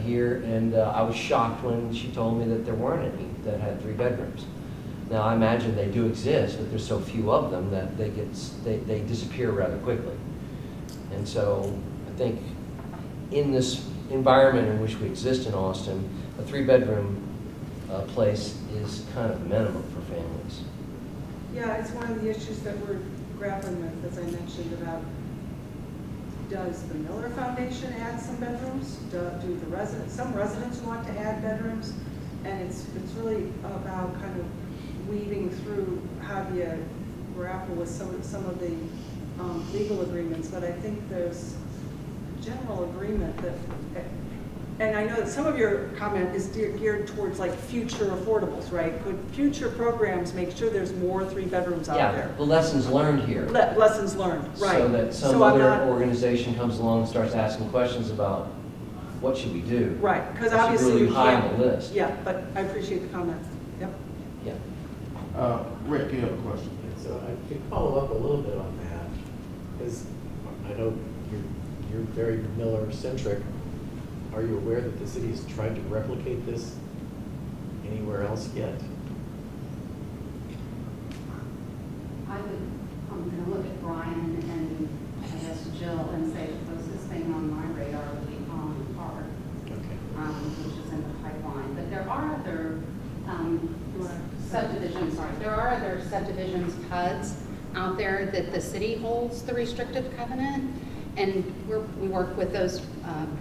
S13: here, and I was shocked when she told me that there weren't any that had 3 bedrooms. Now, I imagine they do exist, but there's so few of them that they disappear rather quickly. And so I think in this environment in which we exist in Austin, a 3-bedroom place is kind of minimum for families.
S11: Yeah, it's one of the issues that we're grappling with, as I mentioned, about does the Mueller Foundation add some bedrooms? Do the residents, some residents want to add bedrooms? And it's really about kind of weaving through how do you grapple with some of the legal agreements, but I think there's general agreement that, and I know that some of your comment is geared towards like future affordables, right? Could future programs make sure there's more 3 bedrooms out
S13: Yeah,
S11: there?
S13: the lessons learned here.
S11: Lessons learned, right.
S13: So that some
S11: So I'm
S13: other
S11: not-
S13: organization comes along and starts asking questions about what should we do.
S11: Right, because
S13: That should
S11: obviously
S13: really
S11: we
S13: high
S11: can't.
S13: on the list.
S11: Yeah, but I appreciate the comment. Yep.
S13: Yeah.
S1: Rick, you have a question?
S7: So I could follow up a little bit on that, because I know you're very Miller-centric. Are you aware that the city has tried to replicate this anywhere else yet?
S10: I would, I'm going to look at Brian and I guess Jill and say the closest thing on my radar would be Holland Park,
S7: Okay.
S10: which is in the pipeline. But there are other subdivisions, there are other subdivisions, PUDs, out there that the city holds the restrictive covenant. And we work with those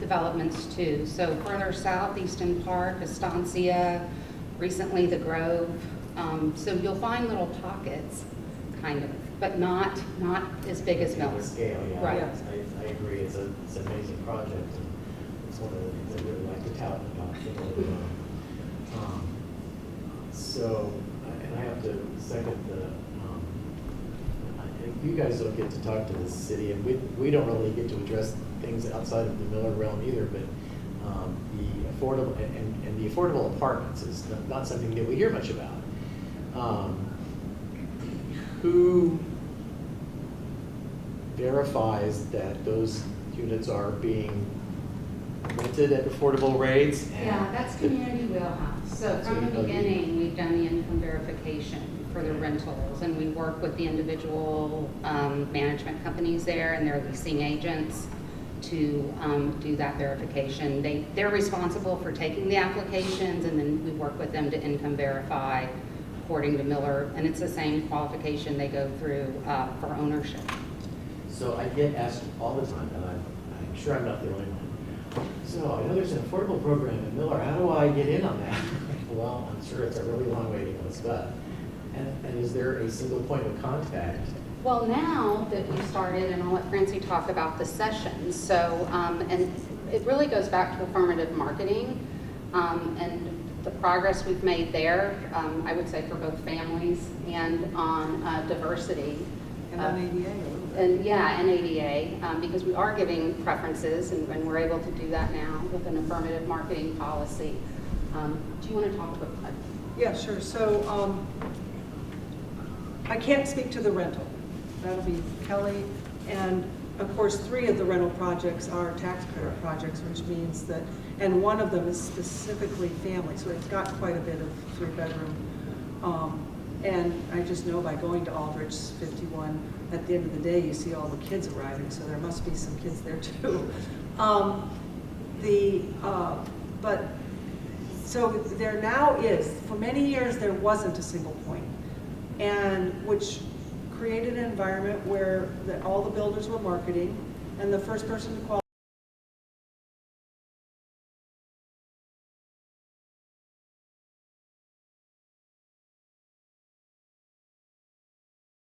S10: developments too. So further south, Easton Park, Estancia, recently the Grove. So you'll find little pockets, kind of, but not as big as
S7: Similar
S10: Mills.
S7: scale, yeah.
S10: Right.
S7: I agree, it's an amazing project. And it's one of the things I really like to tout about. So, and I have to second you guys don't get to talk to the city, and we don't really get to address things outside of the Miller realm either, but the affordable, and the affordable apartments is not something that we hear much about. Who verifies that those units are being rented at affordable rates? And
S10: Yeah, that's Community Wheelhouse. So from the beginning, we've done the income verification for the rentals, and we work with the individual management companies there and their leasing agents to do that verification. They're responsible for taking the applications, and then we work with them to income verify according to Miller, and it's the same qualification they go through for ownership.
S7: So I get asked all the time, and I'm sure I'm not the only one. So I know there's an affordable program in Miller. How do I get in on that? Well, I'm sure it's a really long waiting list, but and is there a single point of contact?
S10: Well, now that we started, and I'll let Francie talk about the sessions, so, and it really goes back to affirmative marketing, and the progress we've made there, I would say for both families and on diversity.
S11: And on ADA a little bit.
S10: And yeah, and ADA, because we are giving preferences, and we're able to do that now with an affirmative marketing policy. Do you want to talk about that?
S11: Yeah, sure. So I can't speak to the rental. That'll be Kelly. And of course, 3 of the rental projects are tax credit projects, which means that, and one of them is specifically family, so it's got quite a bit of 3-bedroom. And I just know by going to Aldrich 51, at the end of the day, you see all the kids arriving, so there must be some kids there too. So there now is, for many years, there wasn't a single point, and which created an environment where all the builders were marketing, and the first person to qualify